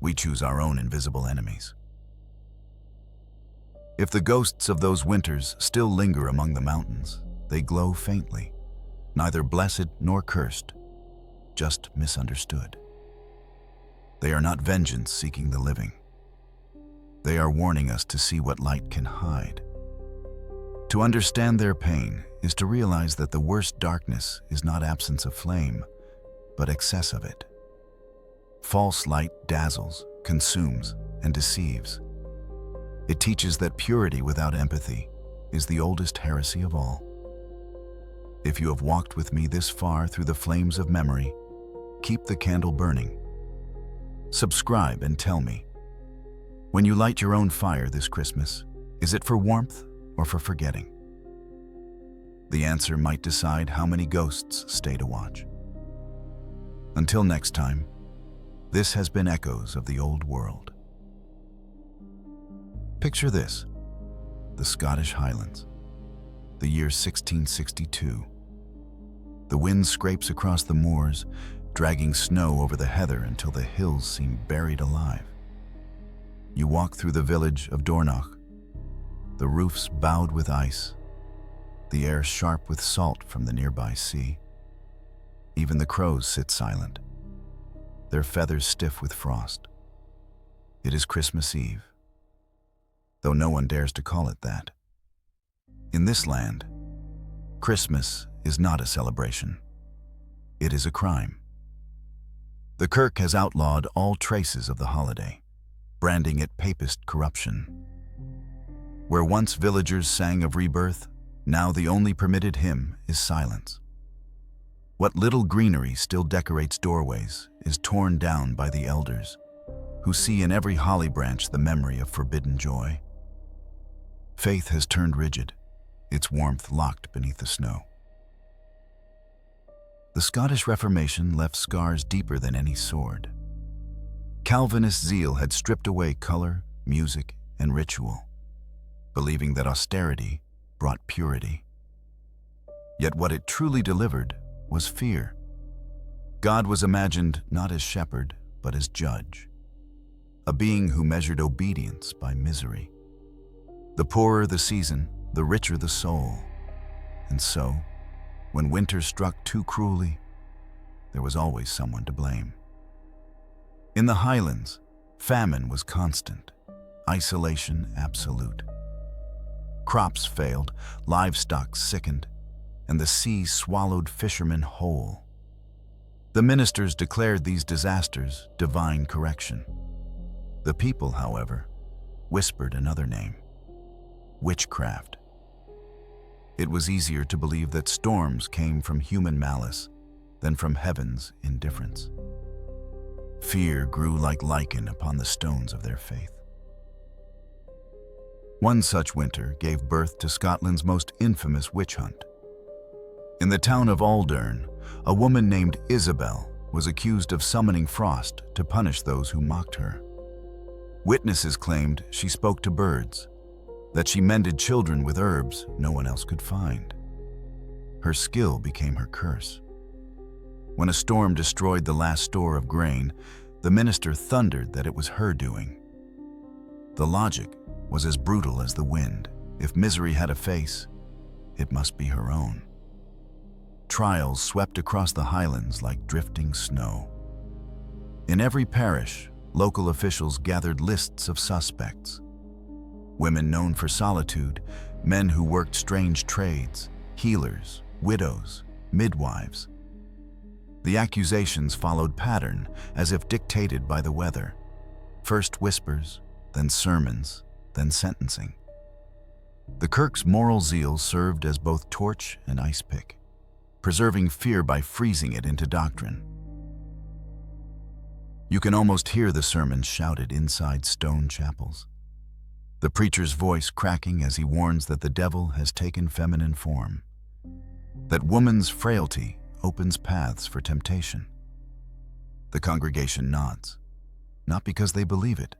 We choose our own invisible enemies. If the ghosts of those winters still linger among the mountains, they glow faintly, neither blessed nor cursed, just misunderstood. They are not vengeance seeking the living. They are warning us to see what light can hide. To understand their pain is to realize that the worst darkness is not absence of flame, but excess of it. False light dazzles, consumes, and deceives. It teaches that purity without empathy is the oldest heresy of all. If you have walked with me this far through the flames of memory, keep the candle burning. Subscribe and tell me, when you light your own fire this Christmas, is it for warmth or for forgetting? The answer might decide how many ghosts stay to watch. Until next time, this has been Echoes of the Old World. Picture this: the Scottish Highlands, the year 1662. The wind scrapes across the moors, dragging snow over the heather until the hills seem buried alive. You walk through the village of Dornoch, the roofs bowed with ice, the air sharp with salt from the nearby sea. Even the crows sit silent, their feathers stiff with frost. It is Christmas Eve, though no one dares to call it that. In this land, Christmas is not a celebration. It is a crime. The Kirk has outlawed all traces of the holiday, branding it papist corruption. Where once villagers sang of rebirth, now the only permitted hymn is silence. What little greenery still decorates doorways is torn down by the elders, who see in every holly branch the memory of forbidden joy. Faith has turned rigid, its warmth locked beneath the snow. The Scottish Reformation left scars deeper than any sword. Calvinist zeal had stripped away color, music, and ritual, believing that austerity brought purity. Yet what it truly delivered was fear. God was imagined not as shepherd, but as judge, a being who measured obedience by misery. The poorer the season, the richer the soul. And so, when winter struck too cruelly, there was always someone to blame. In the Highlands, famine was constant, isolation absolute. Crops failed, livestock sickened, and the sea swallowed fishermen whole. The ministers declared these disasters divine correction. The people, however, whispered another name: witchcraft. It was easier to believe that storms came from human malice than from heaven's indifference. Fear grew like lichen upon the stones of their faith. One such winter gave birth to Scotland's most infamous witch hunt. In the town of Aldern, a woman named Isabel was accused of summoning frost to punish those who mocked her. Witnesses claimed she spoke to birds, that she mended children with herbs no one else could find. Her skill became her curse. When a storm destroyed the last store of grain, the minister thundered that it was her doing. The logic was as brutal as the wind. If misery had a face, it must be her own. Trials swept across the Highlands like drifting snow. In every parish, local officials gathered lists of suspects. Women known for solitude, men who worked strange trades, healers, widows, midwives. The accusations followed pattern as if dictated by the weather. First whispers, then sermons, then sentencing. The Kirk's moral zeal served as both torch and ice pick, preserving fear by freezing it into doctrine. You can almost hear the sermons shouted inside stone chapels, the preacher's voice cracking as he warns that the devil has taken feminine form, that woman's frailty opens paths for temptation. The congregation nods, not because they believe it,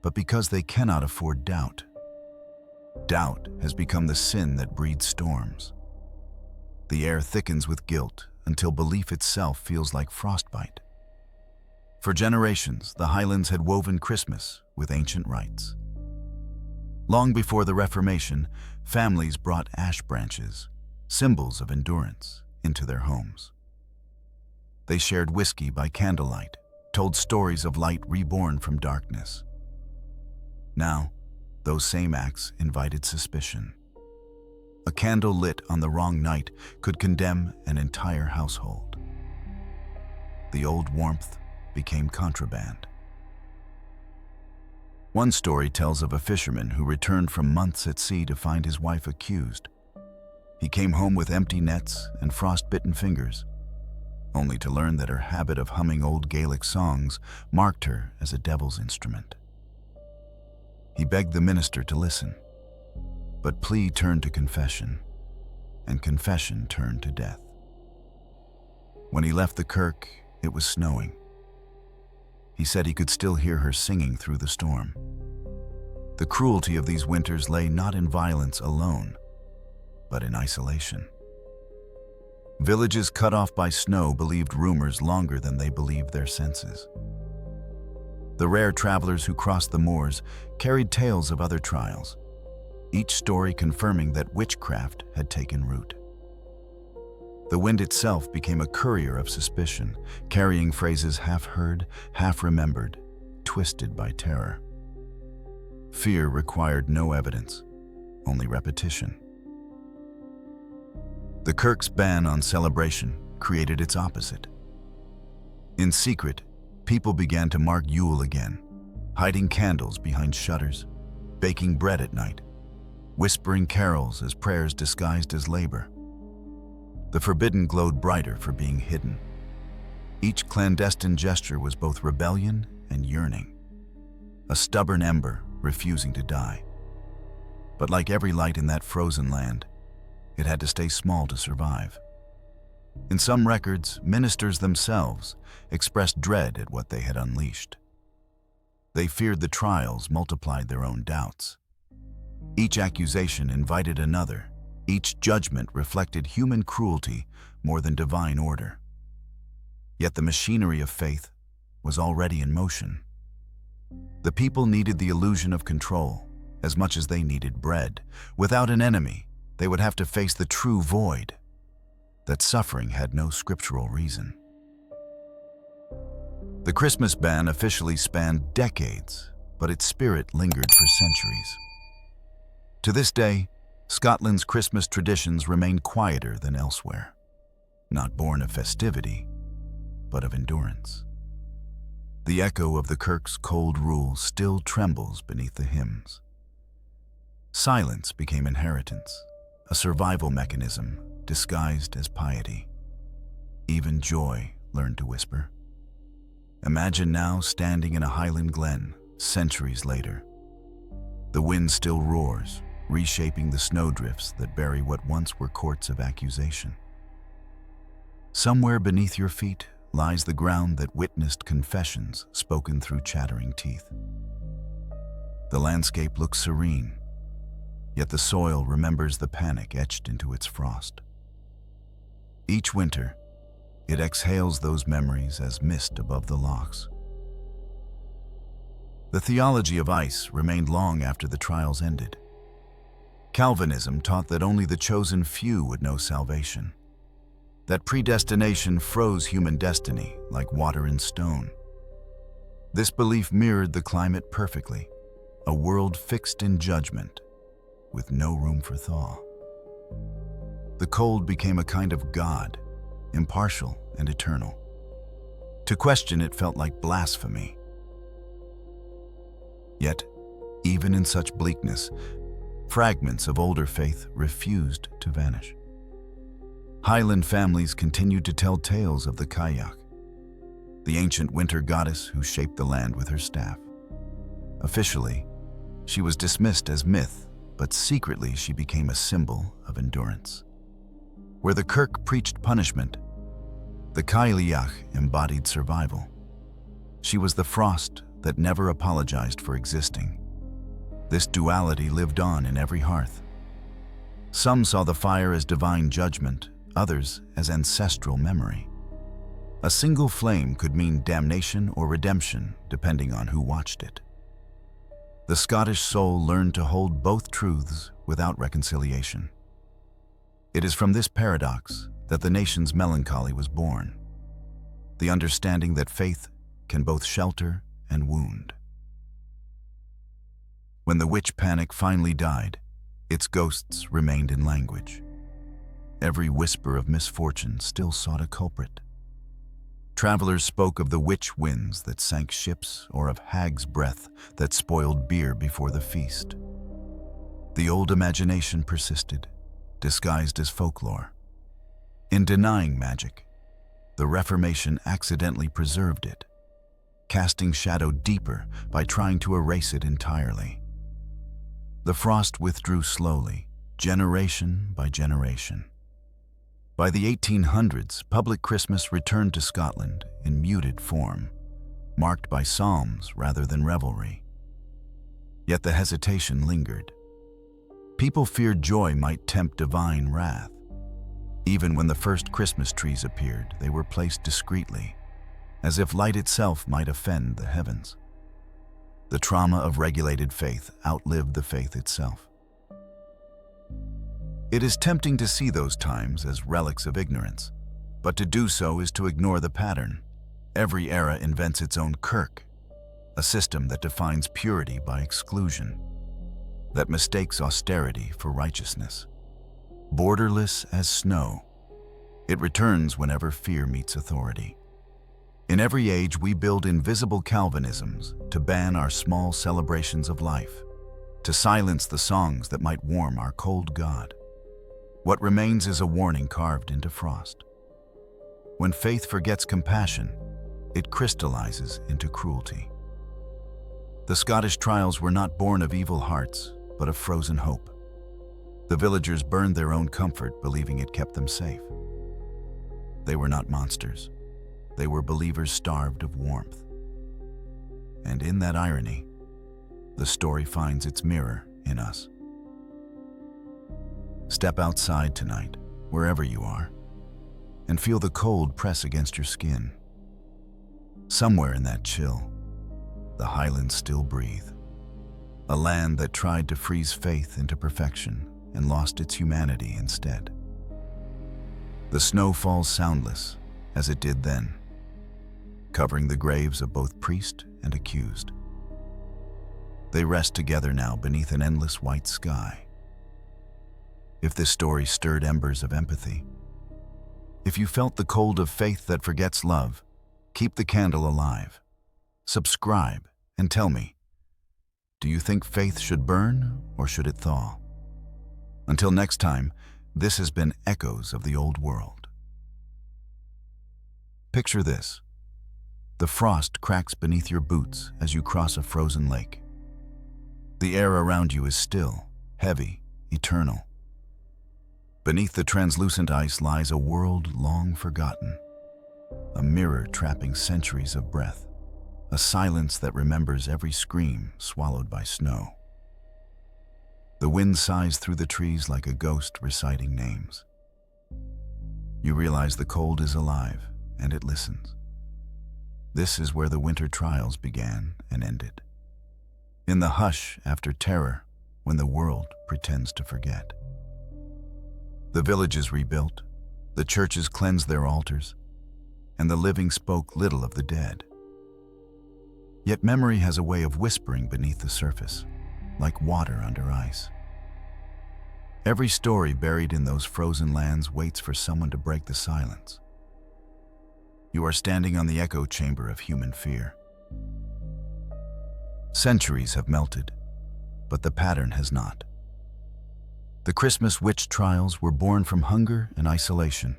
but because they cannot afford doubt. Doubt has become the sin that breeds storms. The air thickens with guilt until belief itself feels like frostbite. For generations, the Highlands had woven Christmas with ancient rites. Long before the Reformation, families brought ash branches, symbols of endurance, into their homes. They shared whiskey by candlelight, told stories of light reborn from darkness. Now, those same acts invited suspicion. A candle lit on the wrong night could condemn an entire household. The old warmth became contraband. One story tells of a fisherman who returned from months at sea to find his wife accused. He came home with empty nets and frost-bitten fingers, only to learn that her habit of humming old Gaelic songs marked her as a devil's instrument. He begged the minister to listen, but plea turned to confession, and confession turned to death. When he left the kirk, it was snowing. He said he could still hear her singing through the storm. The cruelty of these winters lay not in violence alone, but in isolation. Villages cut off by snow believed rumors longer than they believed their senses. The rare travelers who crossed the moors carried tales of other trials, each story confirming that witchcraft had taken root. The wind itself became a courier of suspicion, carrying phrases half heard, half remembered, twisted by terror. Fear required no evidence, only repetition. The kirk's ban on celebration created its opposite. In secret, people began to mark Yule again, hiding candles behind shutters, baking bread at night, whispering carols as prayers disguised as labor. The forbidden glowed brighter for being hidden. Each clandestine gesture was both rebellion and yearning, a stubborn ember refusing to die. But like every light in that frozen land, it had to stay small to survive. In some records, ministers themselves expressed dread at what they had unleashed. They feared the trials multiplied their own doubts. Each accusation invited another. Each judgment reflected human cruelty more than divine order. Yet the machinery of faith was already in motion. The people needed the illusion of control as much as they needed bread. Without an enemy, they would have to face the true void, that suffering had no scriptural reason. The Christmas ban officially spanned decades, but its spirit lingered for centuries. To this day, Scotland's Christmas traditions remain quieter than elsewhere, not born of festivity, but of endurance. The echo of the kirk's cold rule still trembles beneath the hymns. Silence became inheritance, a survival mechanism disguised as piety. Even joy learned to whisper. Imagine now standing in a Highland glen, centuries later. The wind still roars, reshaping the snowdrifts that bury what once were courts of accusation. Somewhere beneath your feet lies the ground that witnessed confessions spoken through chattering teeth. The landscape looks serene, yet the soil remembers the panic etched into its frost. Each winter, it exhales those memories as mist above the lochs. The theology of ice remained long after the trials ended. Calvinism taught that only the chosen few would know salvation, that predestination froze human destiny like water in stone. This belief mirrored the climate perfectly, a world fixed in judgment, with no room for thaw. The cold became a kind of God, impartial and eternal. To question it felt like blasphemy. Yet, even in such bleakness, fragments of older faith refused to vanish. Highland families continued to tell tales of the Cailleach, the ancient winter goddess who shaped the land with her staff. Officially, she was dismissed as myth, but secretly she became a symbol of endurance. Where the kirk preached punishment, the Cailleach embodied survival. She was the frost that never apologized for existing. This duality lived on in every hearth. Some saw the fire as divine judgment, others as ancestral memory. A single flame could mean damnation or redemption, depending on who watched it. The Scottish soul learned to hold both truths without reconciliation. It is from this paradox that the nation's melancholy was born, the understanding that faith can both shelter and wound. When the witch panic finally died, its ghosts remained in language. Every whisper of misfortune still sought a culprit. Travelers spoke of the witch winds that sank ships or of hag's breath that spoiled beer before the feast. The old imagination persisted, disguised as folklore. In denying magic, the Reformation accidentally preserved it, casting shadow deeper by trying to erase it entirely. The frost withdrew slowly, generation by generation. By the 1800s, public Christmas returned to Scotland in muted form, marked by psalms rather than revelry. Yet the hesitation lingered. People feared joy might tempt divine wrath. Even when the first Christmas trees appeared, they were placed discreetly, as if light itself might offend the heavens. The trauma of regulated faith outlived the faith itself. It is tempting to see those times as relics of ignorance, but to do so is to ignore the pattern. Every era invents its own kirk, a system that defines purity by exclusion, that mistakes austerity for righteousness. Borderless as snow, it returns whenever fear meets authority. In every age, we build invisible Calvinisms to ban our small celebrations of life, to silence the songs that might warm our cold God. What remains is a warning carved into frost. When faith forgets compassion, it crystallizes into cruelty. The Scottish trials were not born of evil hearts, but of frozen hope. The villagers burned their own comfort, believing it kept them safe. They were not monsters. They were believers starved of warmth. And in that irony, the story finds its mirror in us. Step outside tonight, wherever you are, and feel the cold press against your skin. Somewhere in that chill, the Highlands still breathe. A land that tried to freeze faith into perfection and lost its humanity instead. The snow falls soundless, as it did then, covering the graves of both priest and accused. They rest together now beneath an endless white sky. If this story stirred embers of empathy, if you felt the cold of faith that forgets love, keep the candle alive. Subscribe and tell me, do you think faith should burn or should it thaw? Until next time, this has been Echoes of the Old World. Picture this. The frost cracks beneath your boots as you cross a frozen lake. The air around you is still, heavy, eternal. Beneath the translucent ice lies a world long forgotten, a mirror trapping centuries of breath, a silence that remembers every scream swallowed by snow. The wind sighs through the trees like a ghost reciting names. You realize the cold is alive, and it listens. This is where the winter trials began and ended. In the hush after terror, when the world pretends to forget. The villages rebuilt, the churches cleansed their altars, and the living spoke little of the dead. Yet memory has a way of whispering beneath the surface, like water under ice. Every story buried in those frozen lands waits for someone to break the silence. You are standing on the echo chamber of human fear. Centuries have melted, but the pattern has not. The Christmas witch trials were born from hunger and isolation,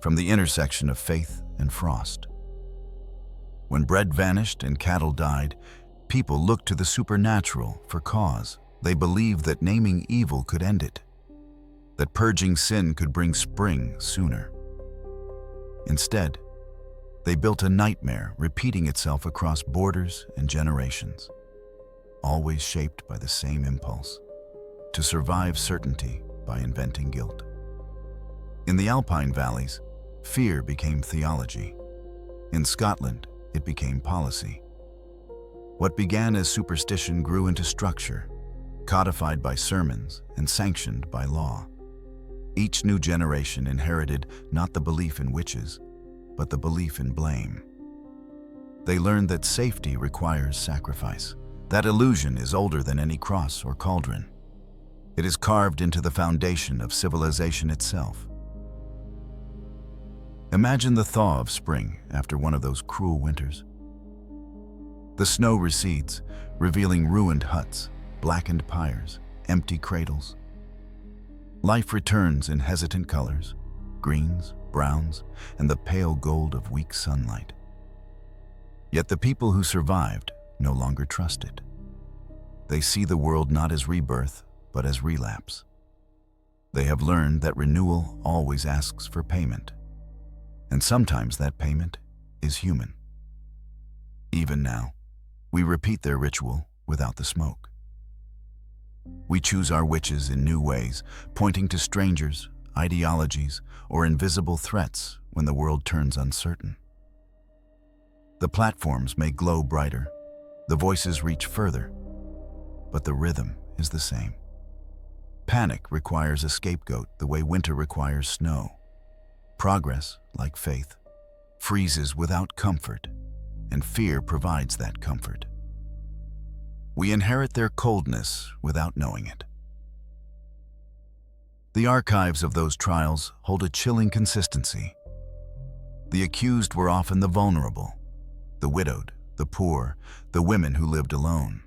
from the intersection of faith and frost. When bread vanished and cattle died, people looked to the supernatural for cause. They believed that naming evil could end it, that purging sin could bring spring sooner. Instead, they built a nightmare repeating itself across borders and generations, always shaped by the same impulse, to survive certainty by inventing guilt. In the Alpine valleys, fear became theology. In Scotland, it became policy. What began as superstition grew into structure, codified by sermons and sanctioned by law. Each new generation inherited not the belief in witches, but the belief in blame. They learned that safety requires sacrifice. That illusion is older than any cross or cauldron. It is carved into the foundation of civilization itself. Imagine the thaw of spring after one of those cruel winters. The snow recedes, revealing ruined huts, blackened pyres, empty cradles. Life returns in hesitant colors, greens, browns, and the pale gold of weak sunlight. Yet the people who survived no longer trust it. They see the world not as rebirth, but as relapse. They have learned that renewal always asks for payment, and sometimes that payment is human. Even now, we repeat their ritual without the smoke. We choose our witches in new ways, pointing to strangers, ideologies, or invisible threats when the world turns uncertain. The platforms may glow brighter, the voices reach further, but the rhythm is the same. Panic requires a scapegoat the way winter requires snow. Progress, like faith, freezes without comfort, and fear provides that comfort. We inherit their coldness without knowing it. The archives of those trials hold a chilling consistency. The accused were often the vulnerable, the widowed, the poor, the women who lived alone.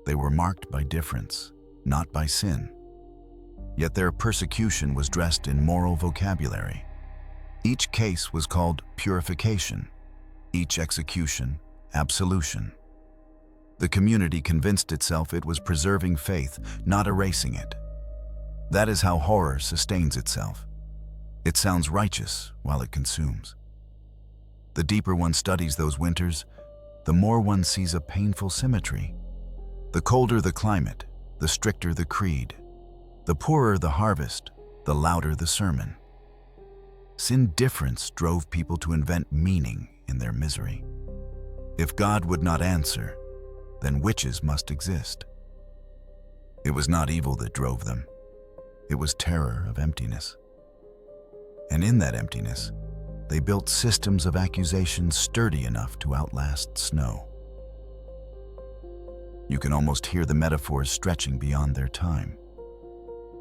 They were marked by difference, not by sin. Yet their persecution was dressed in moral vocabulary. Each case was called purification, each execution, absolution. The community convinced itself it was preserving faith, not erasing it. That is how horror sustains itself. It sounds righteous while it consumes. The deeper one studies those winters, the more one sees a painful symmetry. The colder the climate, the stricter the creed. The poorer the harvest, the louder the sermon. Sin difference drove people to invent meaning in their misery. If God would not answer, then witches must exist. It was not evil that drove them. It was terror of emptiness. And in that emptiness, they built systems of accusation sturdy enough to outlast snow. You can almost hear the metaphors stretching beyond their time.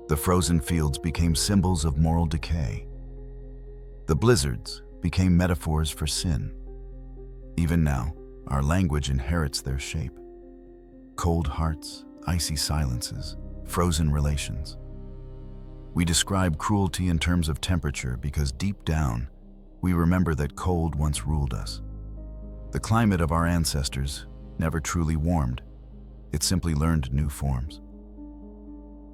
The frozen fields became symbols of moral decay. The blizzards became metaphors for sin. Even now, our language inherits their shape. Cold hearts, icy silences, frozen relations. We describe cruelty in terms of temperature because deep down, we remember that cold once ruled us. The climate of our ancestors never truly warmed. It simply learned new forms.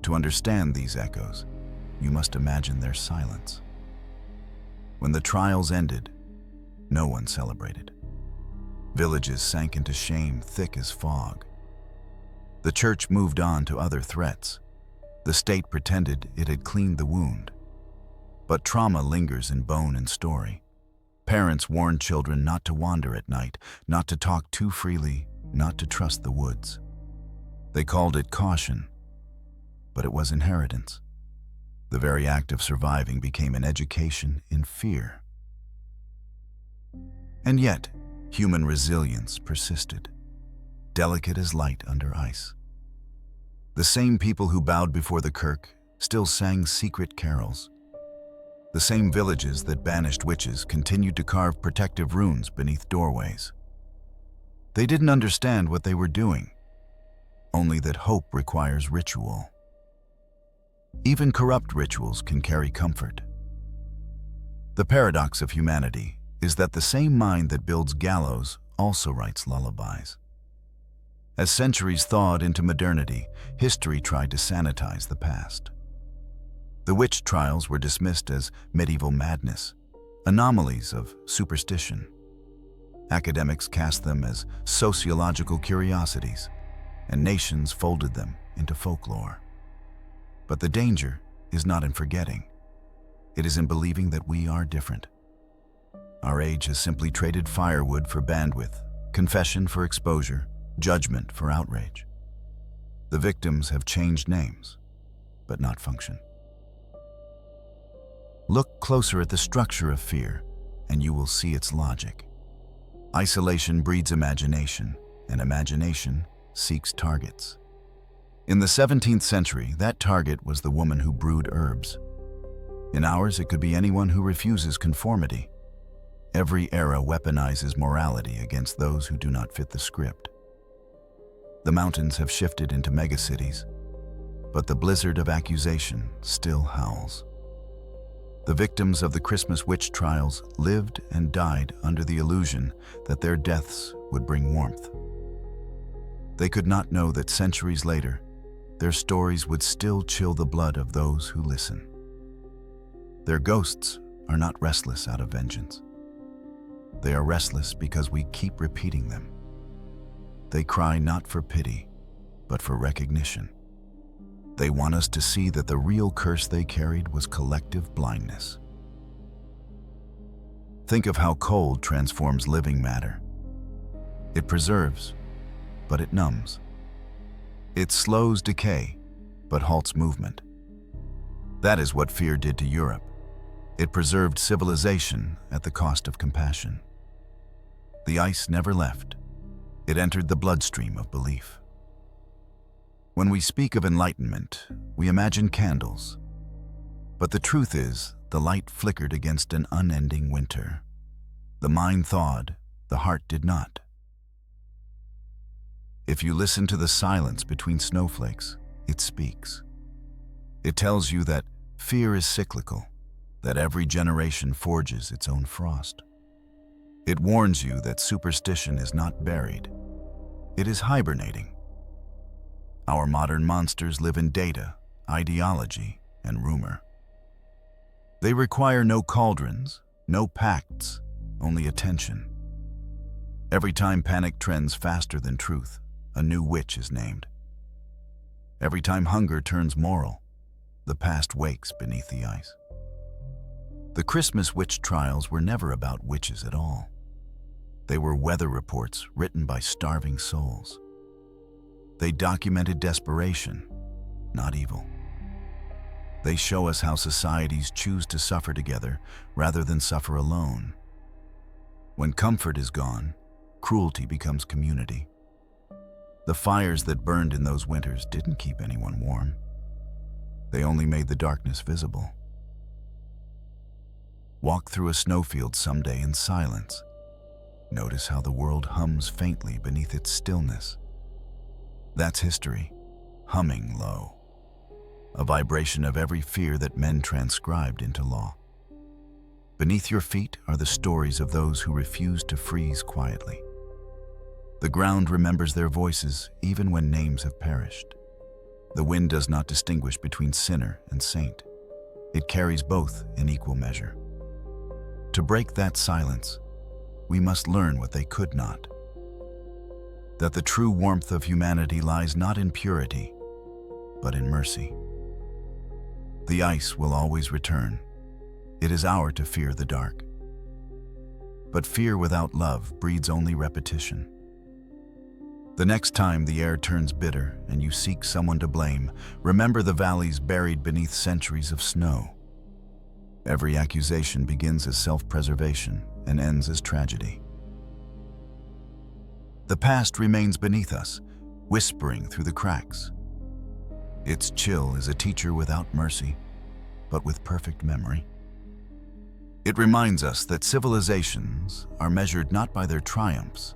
To understand these echoes, you must imagine their silence. When the trials ended, no one celebrated. Villages sank into shame thick as fog. The church moved on to other threats. The state pretended it had cleaned the wound. But trauma lingers in bone and story. Parents warned children not to wander at night, not to talk too freely, not to trust the woods. They called it caution, but it was inheritance. The very act of surviving became an education in fear. And yet, human resilience persisted, delicate as light under ice. The same people who bowed before the kirk still sang secret carols. The same villages that banished witches continued to carve protective runes beneath doorways. They didn't understand what they were doing, only that hope requires ritual. Even corrupt rituals can carry comfort. The paradox of humanity is that the same mind that builds gallows also writes lullabies. As centuries thawed into modernity, history tried to sanitize the past. The witch trials were dismissed as medieval madness, anomalies of superstition. Academics cast them as sociological curiosities, and nations folded them into folklore. But the danger is not in forgetting. It is in believing that we are different. Our age has simply traded firewood for bandwidth, confession for exposure, judgment for outrage. The victims have changed names, but not function. Look closer at the structure of fear, and you will see its logic. Isolation breeds imagination, and imagination seeks targets. In the 17th century, that target was the woman who brewed herbs. In ours, it could be anyone who refuses conformity. Every era weaponizes morality against those who do not fit the script. The mountains have shifted into megacities, but the blizzard of accusation still howls. The victims of the Christmas witch trials lived and died under the illusion that their deaths would bring warmth. They could not know that centuries later, their stories would still chill the blood of those who listen. Their ghosts are not restless out of vengeance. They are restless because we keep repeating them. They cry not for pity, but for recognition. They want us to see that the real curse they carried was collective blindness. Think of how cold transforms living matter. It preserves, but it numbs. It slows decay, but halts movement. That is what fear did to Europe. It preserved civilization at the cost of compassion. The ice never left. It entered the bloodstream of belief. When we speak of enlightenment, we imagine candles. But the truth is, the light flickered against an unending winter. The mind thawed, the heart did not. If you listen to the silence between snowflakes, it speaks. It tells you that fear is cyclical, that every generation forges its own frost. It warns you that superstition is not buried. It is hibernating. Our modern monsters live in data, ideology, and rumor. They require no cauldrons, no pacts, only attention. Every time panic trends faster than truth, a new witch is named. Every time hunger turns moral, the past wakes beneath the ice. The Christmas witch trials were never about witches at all. They were weather reports written by starving souls. They documented desperation, not evil. They show us how societies choose to suffer together rather than suffer alone. When comfort is gone, cruelty becomes community. The fires that burned in those winters didn't keep anyone warm. They only made the darkness visible. Walk through a snowfield someday in silence. Notice how the world hums faintly beneath its stillness. That's history, humming low, a vibration of every fear that men transcribed into law. Beneath your feet are the stories of those who refused to freeze quietly. The ground remembers their voices even when names have perished. The wind does not distinguish between sinner and saint. It carries both in equal measure. To break that silence, we must learn what they could not. That the true warmth of humanity lies not in purity, but in mercy. The ice will always return. It is ours to fear the dark. But fear without love breeds only repetition. The next time the air turns bitter and you seek someone to blame, remember the valleys buried beneath centuries of snow. Every accusation begins as self-preservation and ends as tragedy. The past remains beneath us, whispering through the cracks. Its chill is a teacher without mercy, but with perfect memory. It reminds us that civilizations are measured not by their triumphs,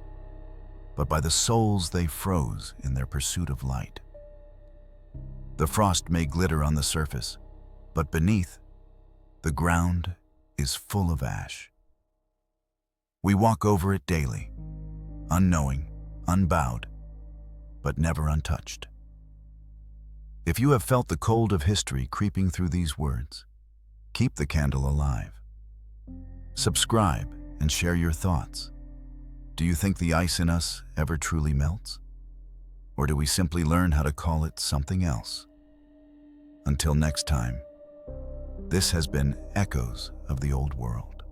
but by the souls they froze in their pursuit of light. The frost may glitter on the surface, but beneath, the ground is full of ash. We walk over it daily, unknowing, unbowed, but never untouched. If you have felt the cold of history creeping through these words, keep the candle alive. Subscribe and share your thoughts. Do you think the ice in us ever truly melts? Or do we simply learn how to call it something else? Until next time, this has been Echoes of the Old World.